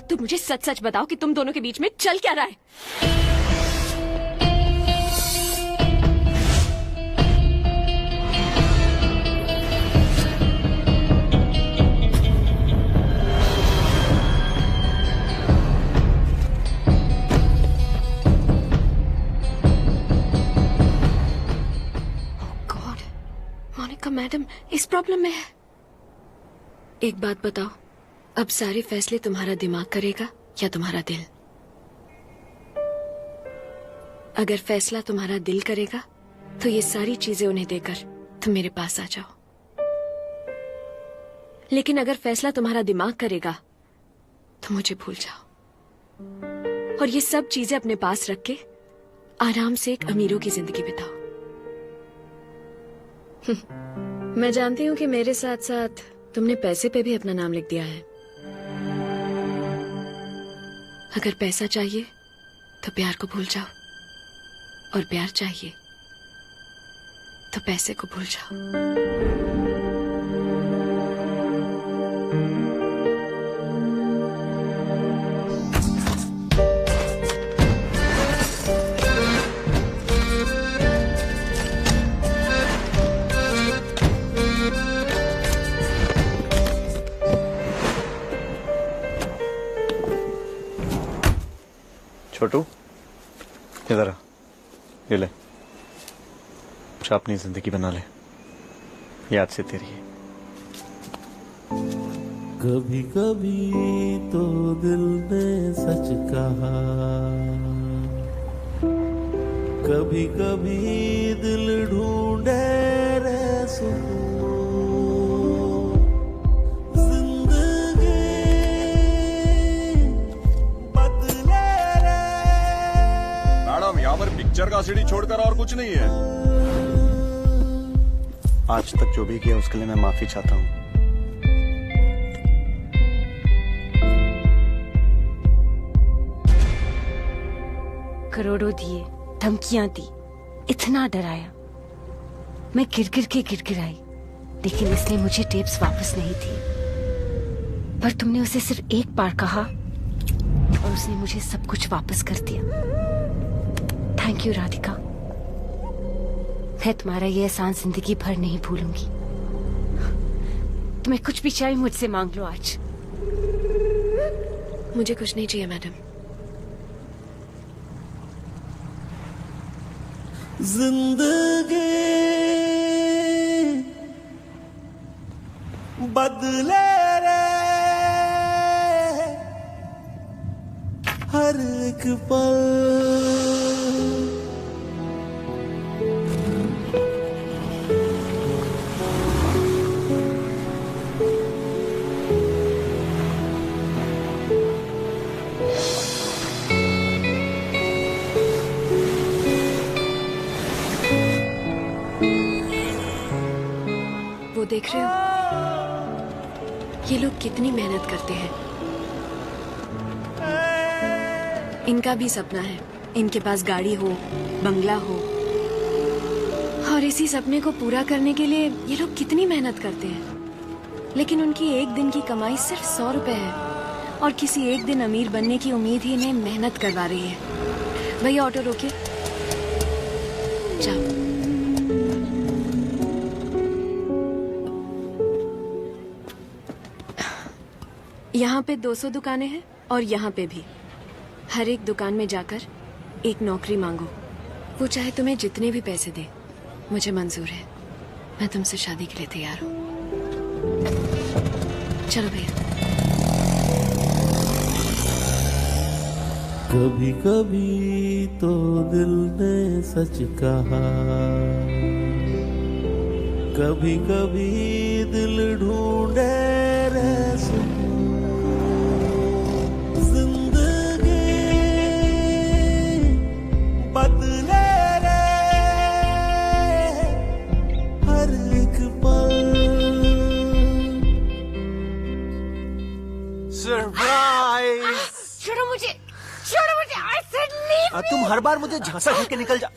तुम मुझे सच सच बताओ कि तुम दोनों के बीच में चल क्या रहा है? मैडम इस प्रॉब्लम में है। एक बात बताओ, अब सारे फैसले तुम्हारा दिमाग करेगा या तुम्हारा दिल? अगर फैसला तुम्हारा दिल करेगा तो ये सारी चीजें उन्हें देकर तुम मेरे पास आ जाओ। लेकिन अगर फैसला तुम्हारा दिमाग करेगा तो मुझे भूल जाओ और ये सब चीजें अपने पास रख के आराम से एक अमीरों की जिंदगी बिताओ। मैं जानती हूँ कि मेरे साथ साथ तुमने पैसे पे भी अपना नाम लिख दिया है। अगर पैसा चाहिए तो प्यार को भूल जाओ और प्यार चाहिए तो पैसे को भूल जाओ। छोटू इधर आ, ये ले, अच्छा अपनी जिंदगी बना ले, याद से तेरी है। कभी कभी तो दिल ने सच कहा, कभी कभी दिल ढूंढे रे सुकून। यहाँ पर पिक्चर का सीडी छोड़कर और कुछ नहीं है। आज तक जो भी किया उसके लिए मैं माफी चाहता हूँ। करोड़ों दिए धमकियां दी, इतना डराया, मैं गिर के गिड़गिड़ाई, लेकिन इसने मुझे टेप्स वापस नहीं दी। पर तुमने उसे सिर्फ एक बार कहा और उसने मुझे सब कुछ वापस कर दिया। थैंक यू राधिका, मैं तुम्हारा ये एहसान जिंदगी भर नहीं भूलूंगी। तुम्हें कुछ भी चाहिए मुझसे मांग लो आज। मुझे कुछ नहीं चाहिए मैडम। जिंदगी बदले रे हर एक पल, वो देख रहे हो, ये लोग कितनी मेहनत करते हैं। इनका भी सपना है, इनके पास गाड़ी हो, बंगला हो, और इसी सपने को पूरा करने के लिए ये लोग कितनी मेहनत करते हैं। लेकिन उनकी एक दिन की कमाई सिर्फ 100 रुपए है, और किसी एक दिन अमीर बनने की उम्मीद ही इन्हें मेहनत करवा रही है। भैया ऑटो रोकिए, जाओ। यहाँ पे 200 दुकानें हैं और यहाँ पे भी। हर एक दुकान में जाकर एक नौकरी मांगो, वो चाहे तुम्हें जितने भी पैसे दे, मुझे मंजूर है। मैं तुमसे शादी के लिए तैयार हूँ। चलो भैया। कभी कभी तो दिल ने सच कहा, कभी कभी दिल ढूंढे रे सुकून। बदले रे हर एक पल। सरप्राइज! छोड़ो मुझे, छोड़ो मुझे, I said leave me! तुम हर बार मुझे झांसा देके निकल जा।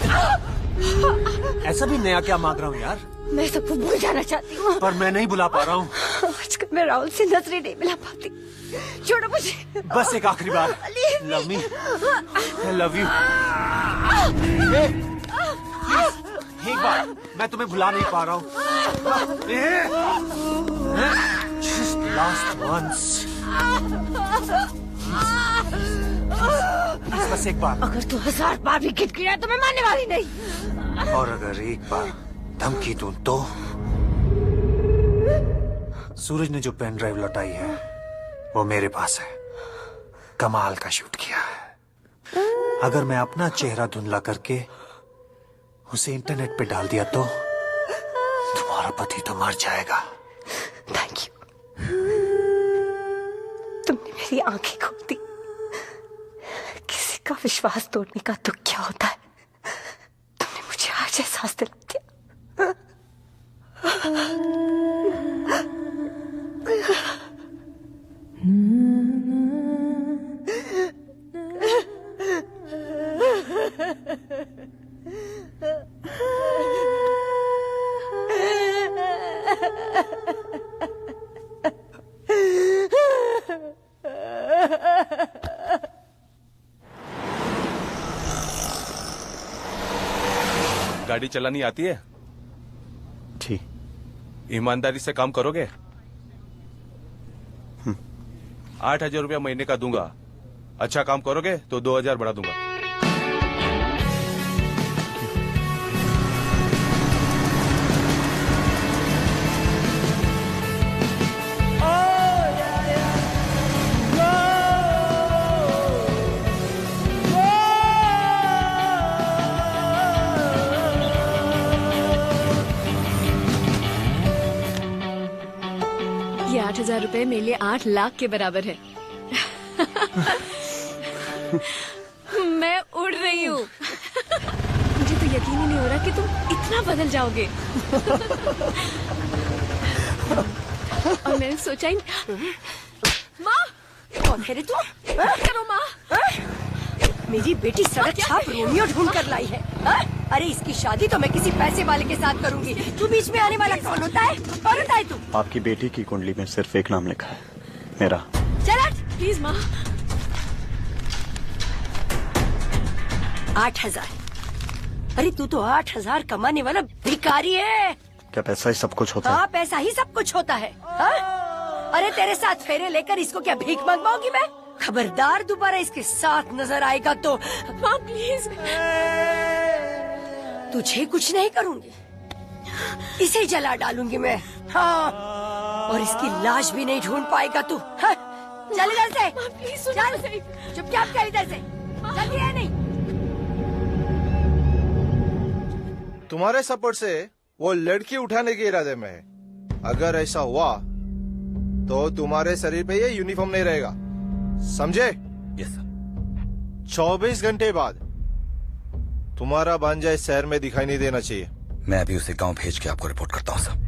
ऐसा भी नया क्या मांग रहा हूँ यार? मैं सबको भूल जाना चाहती हूँ, पर मैं नहीं बुला पा रहा हूँ। आजकल मैं राहुल से नजरें नहीं मिला पाती। छोड़ो मुझे। बस एक आखिरी बार। Love me, I love you. एक बार, मैं तुम्हें भुला नहीं पा रहा हूँ। Just last once. बस एक बार। अगर तू 1000 बार भी गिड़गिड़ाए तो मैं मानने वाली नहीं। और अगर एक बार धमकी दूं तो? सूरज ने जो पेन ड्राइव लौटाई है वो मेरे पास है। कमाल का शूट किया है। अगर मैं अपना चेहरा धुंधला करके उसे इंटरनेट पे डाल दिया तो तुम्हारा पति तो मर जाएगा। थैंक यू, तुमने मेरी आंखें खोल दी। किसी का विश्वास तोड़ने का दुख क्या होता है, तुमने मुझे आज एहसास दिला दिया। गाड़ी चलानी आती है? ठीक। ईमानदारी से काम करोगे? 8,000 रुपया महीने का दूंगा। अच्छा काम करोगे तो 2,000 बढ़ा दूंगा। ये 8,000 रुपए मेरे लिए 8 लाख के बराबर है। मैं उड़ रही हूँ। मुझे तो यकीन ही नहीं हो रहा कि तुम इतना बदल जाओगे। और मैंने सोचा ही। माँ, कौन है रे तू? करो माँ। मेरी बेटी सड़क छाप रोमियो ढूंढ कर लाई है। अरे इसकी शादी तो मैं किसी पैसे वाले के साथ करूंगी। तू बीच में आने वाला कौन होता है? कौन होता है तू? आपकी बेटी की कुंडली में सिर्फ एक नाम लिखा है, मेरा। चल प्लीज माँ। 8,000। अरे तू तो 8,000 कमाने वाला भिखारी है। क्या पैसा ही सब कुछ होता है? हाँ, पैसा ही सब कुछ होता है। हाँ? अरे तेरे साथ फेरे लेकर इसको क्या भीख मंगवाऊंगी मैं? खबरदार दोबारा इसके साथ नजर आएगा तो माँ प्लीज। तुझे कुछ नहीं करूंगी, इसे जला डालूंगी मैं। हाँ, और इसकी लाश भी नहीं ढूंढ पाएगा तू। हाँ? चल इधर से। प्लीज चल, चुपचाप चल इधर से। जल्दी है नहीं। तुम्हारे सपोर्ट से वो लड़की उठाने के इरादे में है। अगर ऐसा हुआ तो तुम्हारे शरीर पे ये यूनिफॉर्म नहीं रहेगा, समझे? Yes sir. 24 घंटे बाद तुम्हारा भांजा इस शहर में दिखाई नहीं देना चाहिए। मैं अभी उसे गांव भेज के आपको रिपोर्ट करता हूँ सर।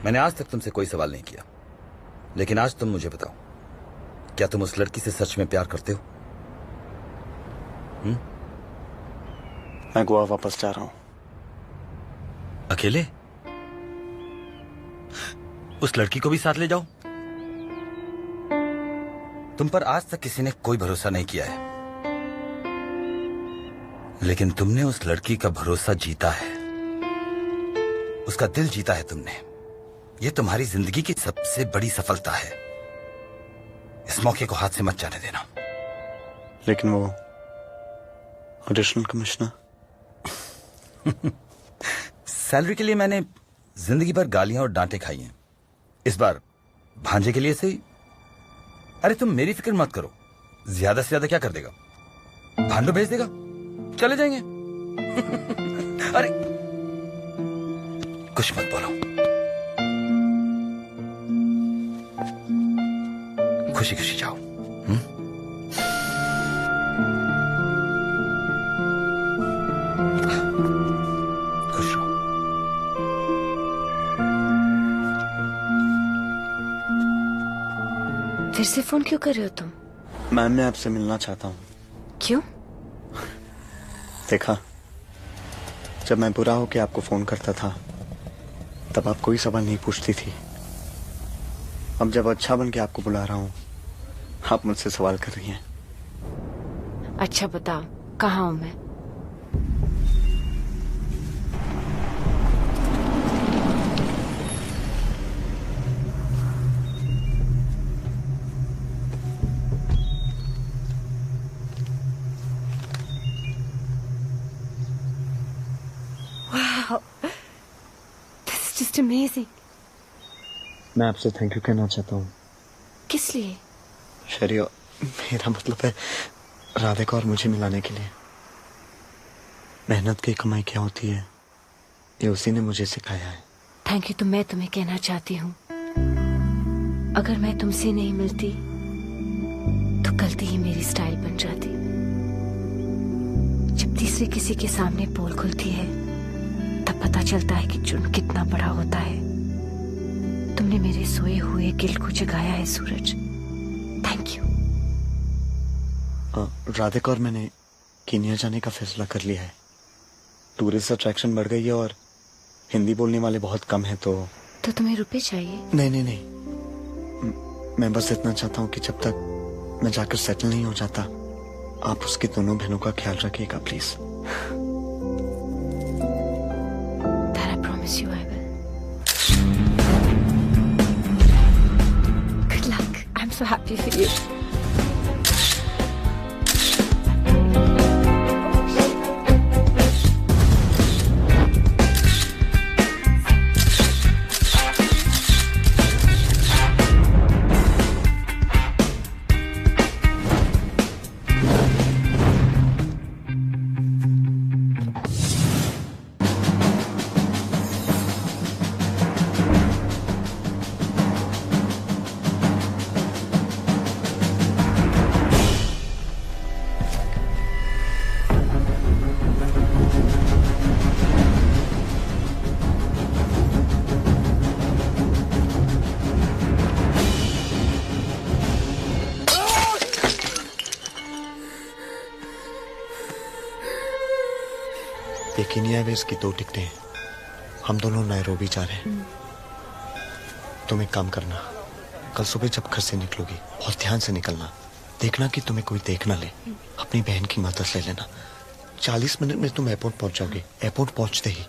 मैंने आज तक तुमसे कोई सवाल नहीं किया, लेकिन आज तुम मुझे बताओ, क्या तुम उस लड़की से सच में प्यार करते हो? मैं गोवा वापस जा रहा हूं। अकेले? उस लड़की को भी साथ ले जाओ। तुम पर आज तक किसी ने कोई भरोसा नहीं किया है, लेकिन तुमने उस लड़की का भरोसा जीता है, उसका दिल जीता है तुमने। ये तुम्हारी जिंदगी की सबसे बड़ी सफलता है। इस मौके को हाथ से मत जाने देना। लेकिन वो ऑडिशन कमिश्नर। सैलरी के लिए मैंने जिंदगी भर गालियां और डांटें खाई हैं। इस बार भांजे के लिए सही। अरे तुम मेरी फिक्र मत करो, ज्यादा से ज्यादा क्या कर देगा? भांडो भेज देगा, चले जाएंगे। अरे कुछ मत बोलो, खुशी खुशी जाओ। खुश रहो। फिर से फोन क्यों कर रहे हो तुम? मैम, मैं आपसे मिलना चाहता हूँ। क्यों? देखा, जब मैं बुरा होकर आपको फोन करता था तब आप कोई सवाल नहीं पूछती थी। अब जब अच्छा बन के आपको बुला रहा हूँ, आप मुझसे सवाल कर रही हैं। अच्छा बताओ, कहाँ हूँ मैं? Wow, this is just amazing. मैं आपसे थैंक यू कहना चाहता हूँ। किस लिए? शरी, मेरा मतलब है राधिका और मुझे मिलाने के लिए। मेहनत की कमाई क्या होती है, ये उसी ने मुझे सिखाया है। थैंक यू तो मैं तुम्हें कहना चाहती हूँ, अगर मैं तुमसे नहीं मिलती तो गलती ही मेरी स्टाइल बन जाती। जब तीसरे किसी के सामने पोल खुलती है तब पता चलता है कि जुर्म कितना बड़ा होता है। तुमने मेरे सोए हुए दिल को जगाया है सूरज, थैंक यू। राधिका और मैंने कीनिया जाने का फैसला कर लिया है। टूरिस्ट अट्रैक्शन बढ़ गई है और हिंदी बोलने वाले बहुत कम हैं। तो तुम्हें रुपए चाहिए? नहीं नहीं नहीं, मैं बस इतना चाहता हूँ कि जब तक मैं जाकर सेटल नहीं हो जाता, आप उसकी दोनों बहनों का ख्याल रखिएगा please. That I promise you I will. Good luck. I'm so happy for you. ये कीनिया एयरवेज की 2 टिकटें हैं। हम दोनों नैरोबी जा रहे हैं। तुम एक काम करना, कल सुबह जब घर से निकलोगी बहुत ध्यान से निकलना। देखना कि तुम्हें कोई देख ना ले। अपनी बहन की मदद ले लेना। 40 मिनट में तुम एयरपोर्ट पहुंच जाओगे। एयरपोर्ट पहुंचते ही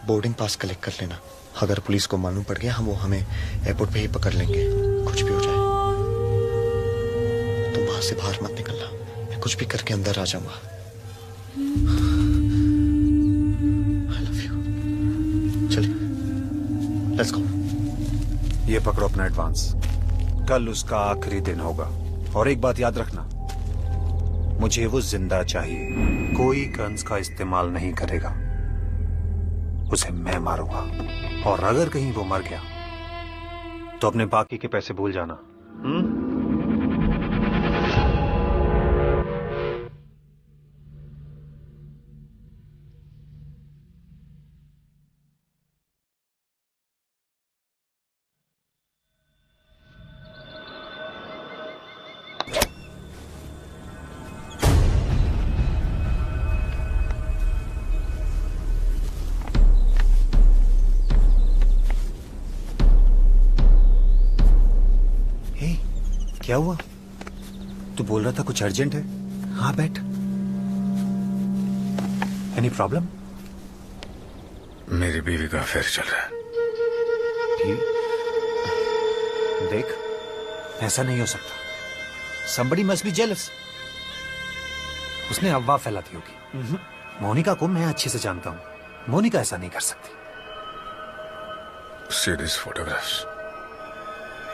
बोर्डिंग पास कलेक्ट कर लेना। अगर पुलिस को मालूम पड़ गया वो हमें एयरपोर्ट पे ही पकड़ लेंगे। कुछ भी हो जाए तुम वहां से बाहर मत निकलना। मैं कुछ भी करके अंदर आ जाऊंगा। आई लव यू। चलिए लेट्स गो। ये पकड़ो अपना एडवांस। कल उसका आखिरी दिन होगा और एक बात याद रखना, मुझे वो जिंदा चाहिए। कोई गन्स का इस्तेमाल नहीं करेगा। उसे मैं मारूंगा और अगर कहीं वो मर गया तो अपने बाकी के पैसे भूल जाना। क्या हुआ? तू बोल रहा था कुछ अर्जेंट है। हाँ बैठ। Any problem? मेरी बीवी का अफेयर चल रहा है। देख, ऐसा नहीं हो सकता। Somebody must be jealous। उसने अफवाह फैलाती होगी। मोनिका को मैं अच्छे से जानता हूं। मोनिका ऐसा नहीं कर सकती। See these photographs।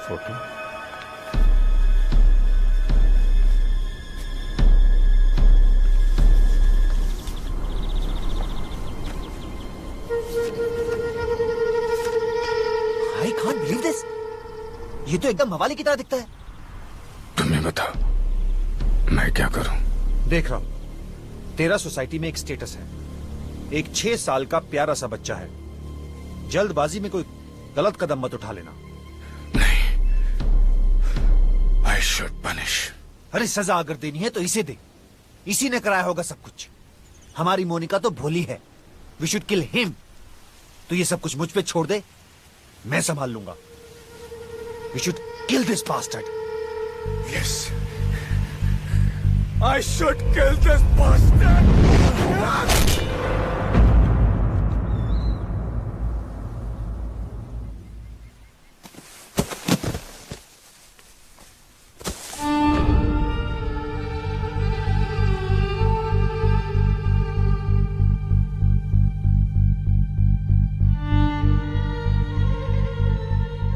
Photo? I can't believe this। ये तो एकदम मवाली की तरह दिखता है। तुम्हें बताओ मैं क्या करूं? देख रहा हूं तेरा सोसाइटी में एक स्टेटस है। एक 6 साल का प्यारा सा बच्चा है। जल्दबाजी में कोई गलत कदम मत उठा लेना। I should punish। अरे सजा अगर देनी है तो इसे दे। इसी ने कराया होगा सब कुछ। हमारी मोनिका तो भोली है। We should kill him. तो ये सब कुछ मुझ पे छोड़ दे, मैं संभाल लूंगा। We should kill this bastard. Yes। I should kill this bastard।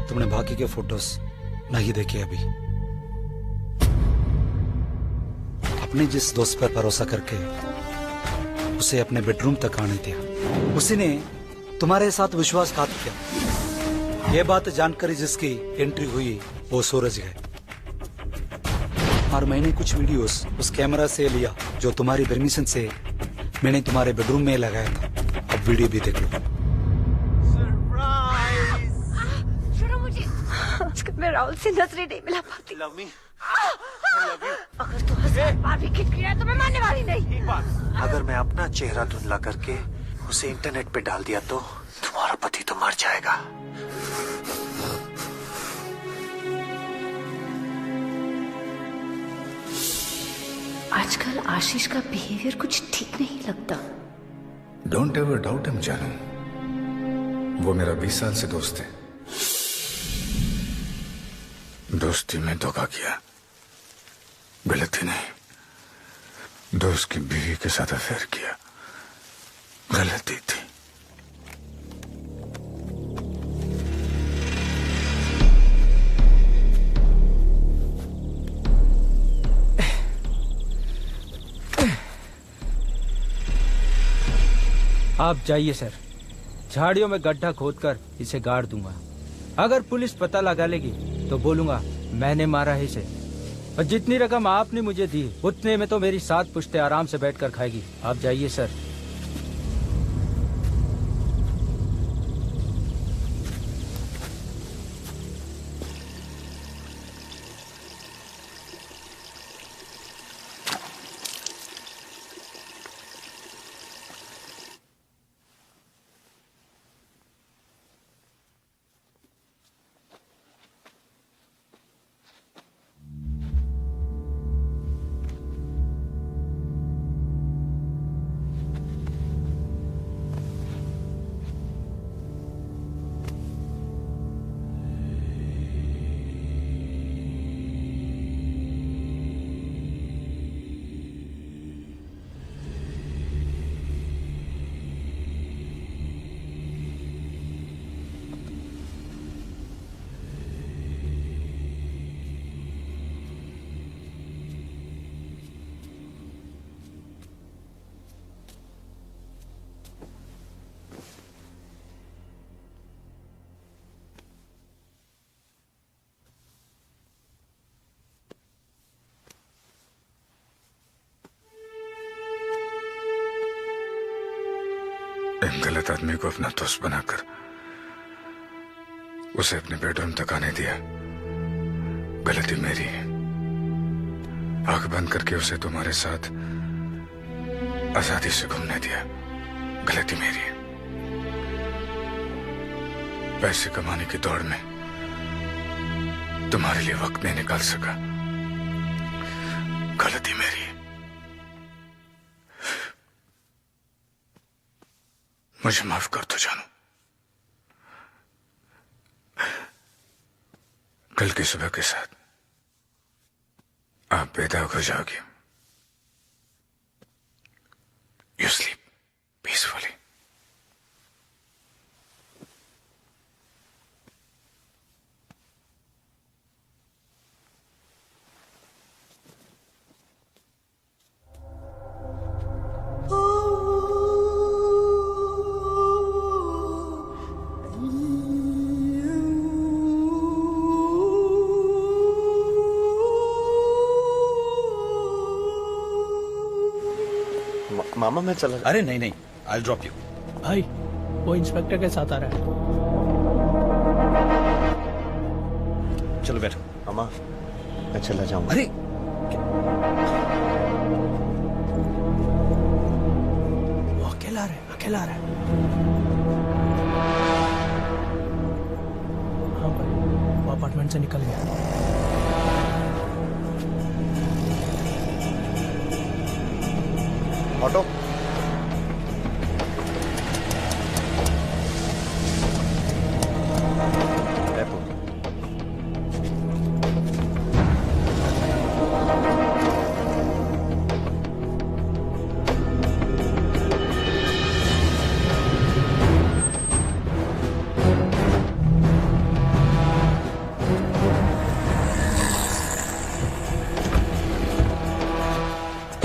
तुमने बाकी के फोटोज नहीं देखे अभी। अपने जिस दोस्त पर भरोसा करके उसे अपने बेडरूम तक आने दिया, उसी ने तुम्हारे साथ विश्वासघात किया। ये बात जानकर जिसकी एंट्री हुई वो सूरज है। और मैंने कुछ वीडियोस उस कैमरा से लिया जो तुम्हारी परमिशन से मैंने तुम्हारे बेडरूम में लगाया था। अब वीडियो भी देख लो। आजकल मैं राहुल से नजरें नहीं मिला पाती। Love me. अगर तू 1000 बार भी खिट किया तो मैं मानने वाली नहीं। अगर मैं अपना चेहरा धुंधला करके उसे इंटरनेट पे डाल दिया तो तुम्हारा पति तो मर जाएगा। आजकल आशीष का बिहेवियर कुछ ठीक नहीं लगता। डोंट एवर डाउट हिम जानू। वो मेरा 20 साल से दोस्त है। दोस्ती में धोखा किया, गलती नहीं। दोस्त की बीवी के साथ अफेयर किया, गलती थी। आप जाइए सर। झाड़ियों में गड्ढा खोदकर इसे गाड़ दूंगा। अगर पुलिस पता लगा लेगी तो बोलूंगा मैंने मारा है इसे। और जितनी रकम आपने मुझे दी उतने में तो मेरी 7 पुश्ते आराम से बैठकर खाएगी। आप जाइए सर। एक गलत आदमी को अपना दोस्त बनाकर उसे अपने बेडरूम तक आने दिया। गलती मेरी है। आंख बंद करके उसे तुम्हारे साथ आजादी से घूमने दिया। गलती मेरी है। पैसे कमाने की दौड़ में तुम्हारे लिए वक्त नहीं निकाल सका। गलती मेरी है। मुझे माफ कर दो जानू। कल की सुबह के साथ आप बेदाग हो जाओगे। You sleep peacefully. मामा मैं चला। अरे नहीं नहीं, आई ड्रॉप यू। भाई वो इंस्पेक्टर के साथ आ रहा है। चलो बैठो। मामा मैं चला जाऊंगा। अरे वो अकेला आ रहा है, अकेला आ रहा है। हाँ भाई वो अपार्टमेंट से निकल गया। ऑटो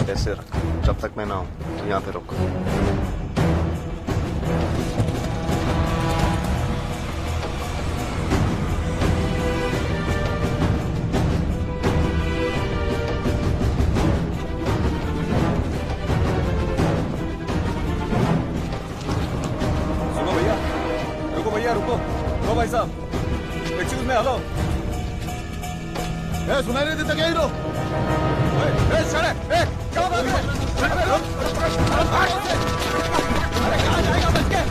ऐसे रख, जब तक मैं ना आऊं तो यहाँ पे रुक। सुनो भैया, रुको भैया रुको। लो भाई साहब, एक्सक्यूज मी, हेलो। सुनाई नहीं देता क्या हीरो? चले, क्या बात है? अरे कहाँ जाएगा बच के?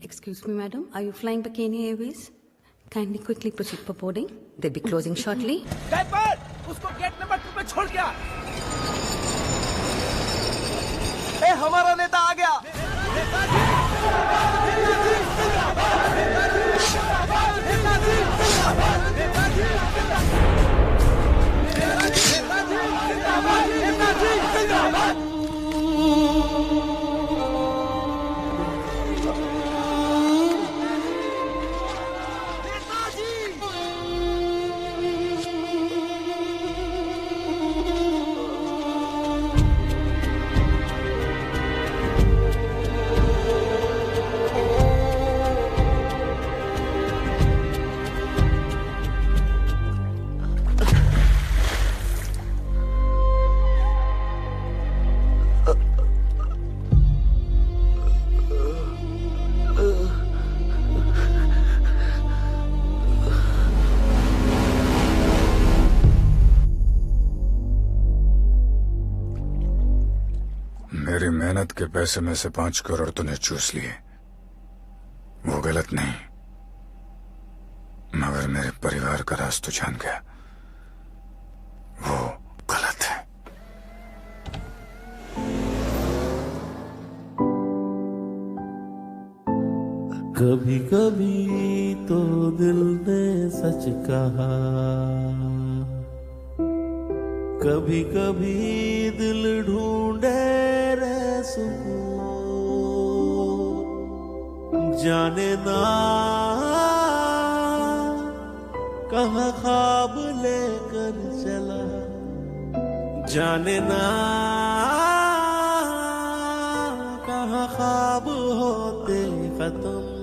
Excuse me, madam. Are you flying Bikini Airways? Kindly quickly proceed for boarding. They'll be closing shortly. Driver, उसको गेट नंबर 2 पे छोड़ गया। ए, हमारा नेता आ गया। मेरी मेहनत के पैसे में से 5 करोड़ तूने चूस लिए, वो गलत नहीं, मगर मेरे परिवार का राज तू जान गया, वो गलत है। कभी कभी तो दिल ने सच कहा, कभी कभी दिल ढूंढे रे सुकून, जाने ना कहाँ ख्वाब लेकर चला, जाने ना कहाँ ख्वाब होते खत्म।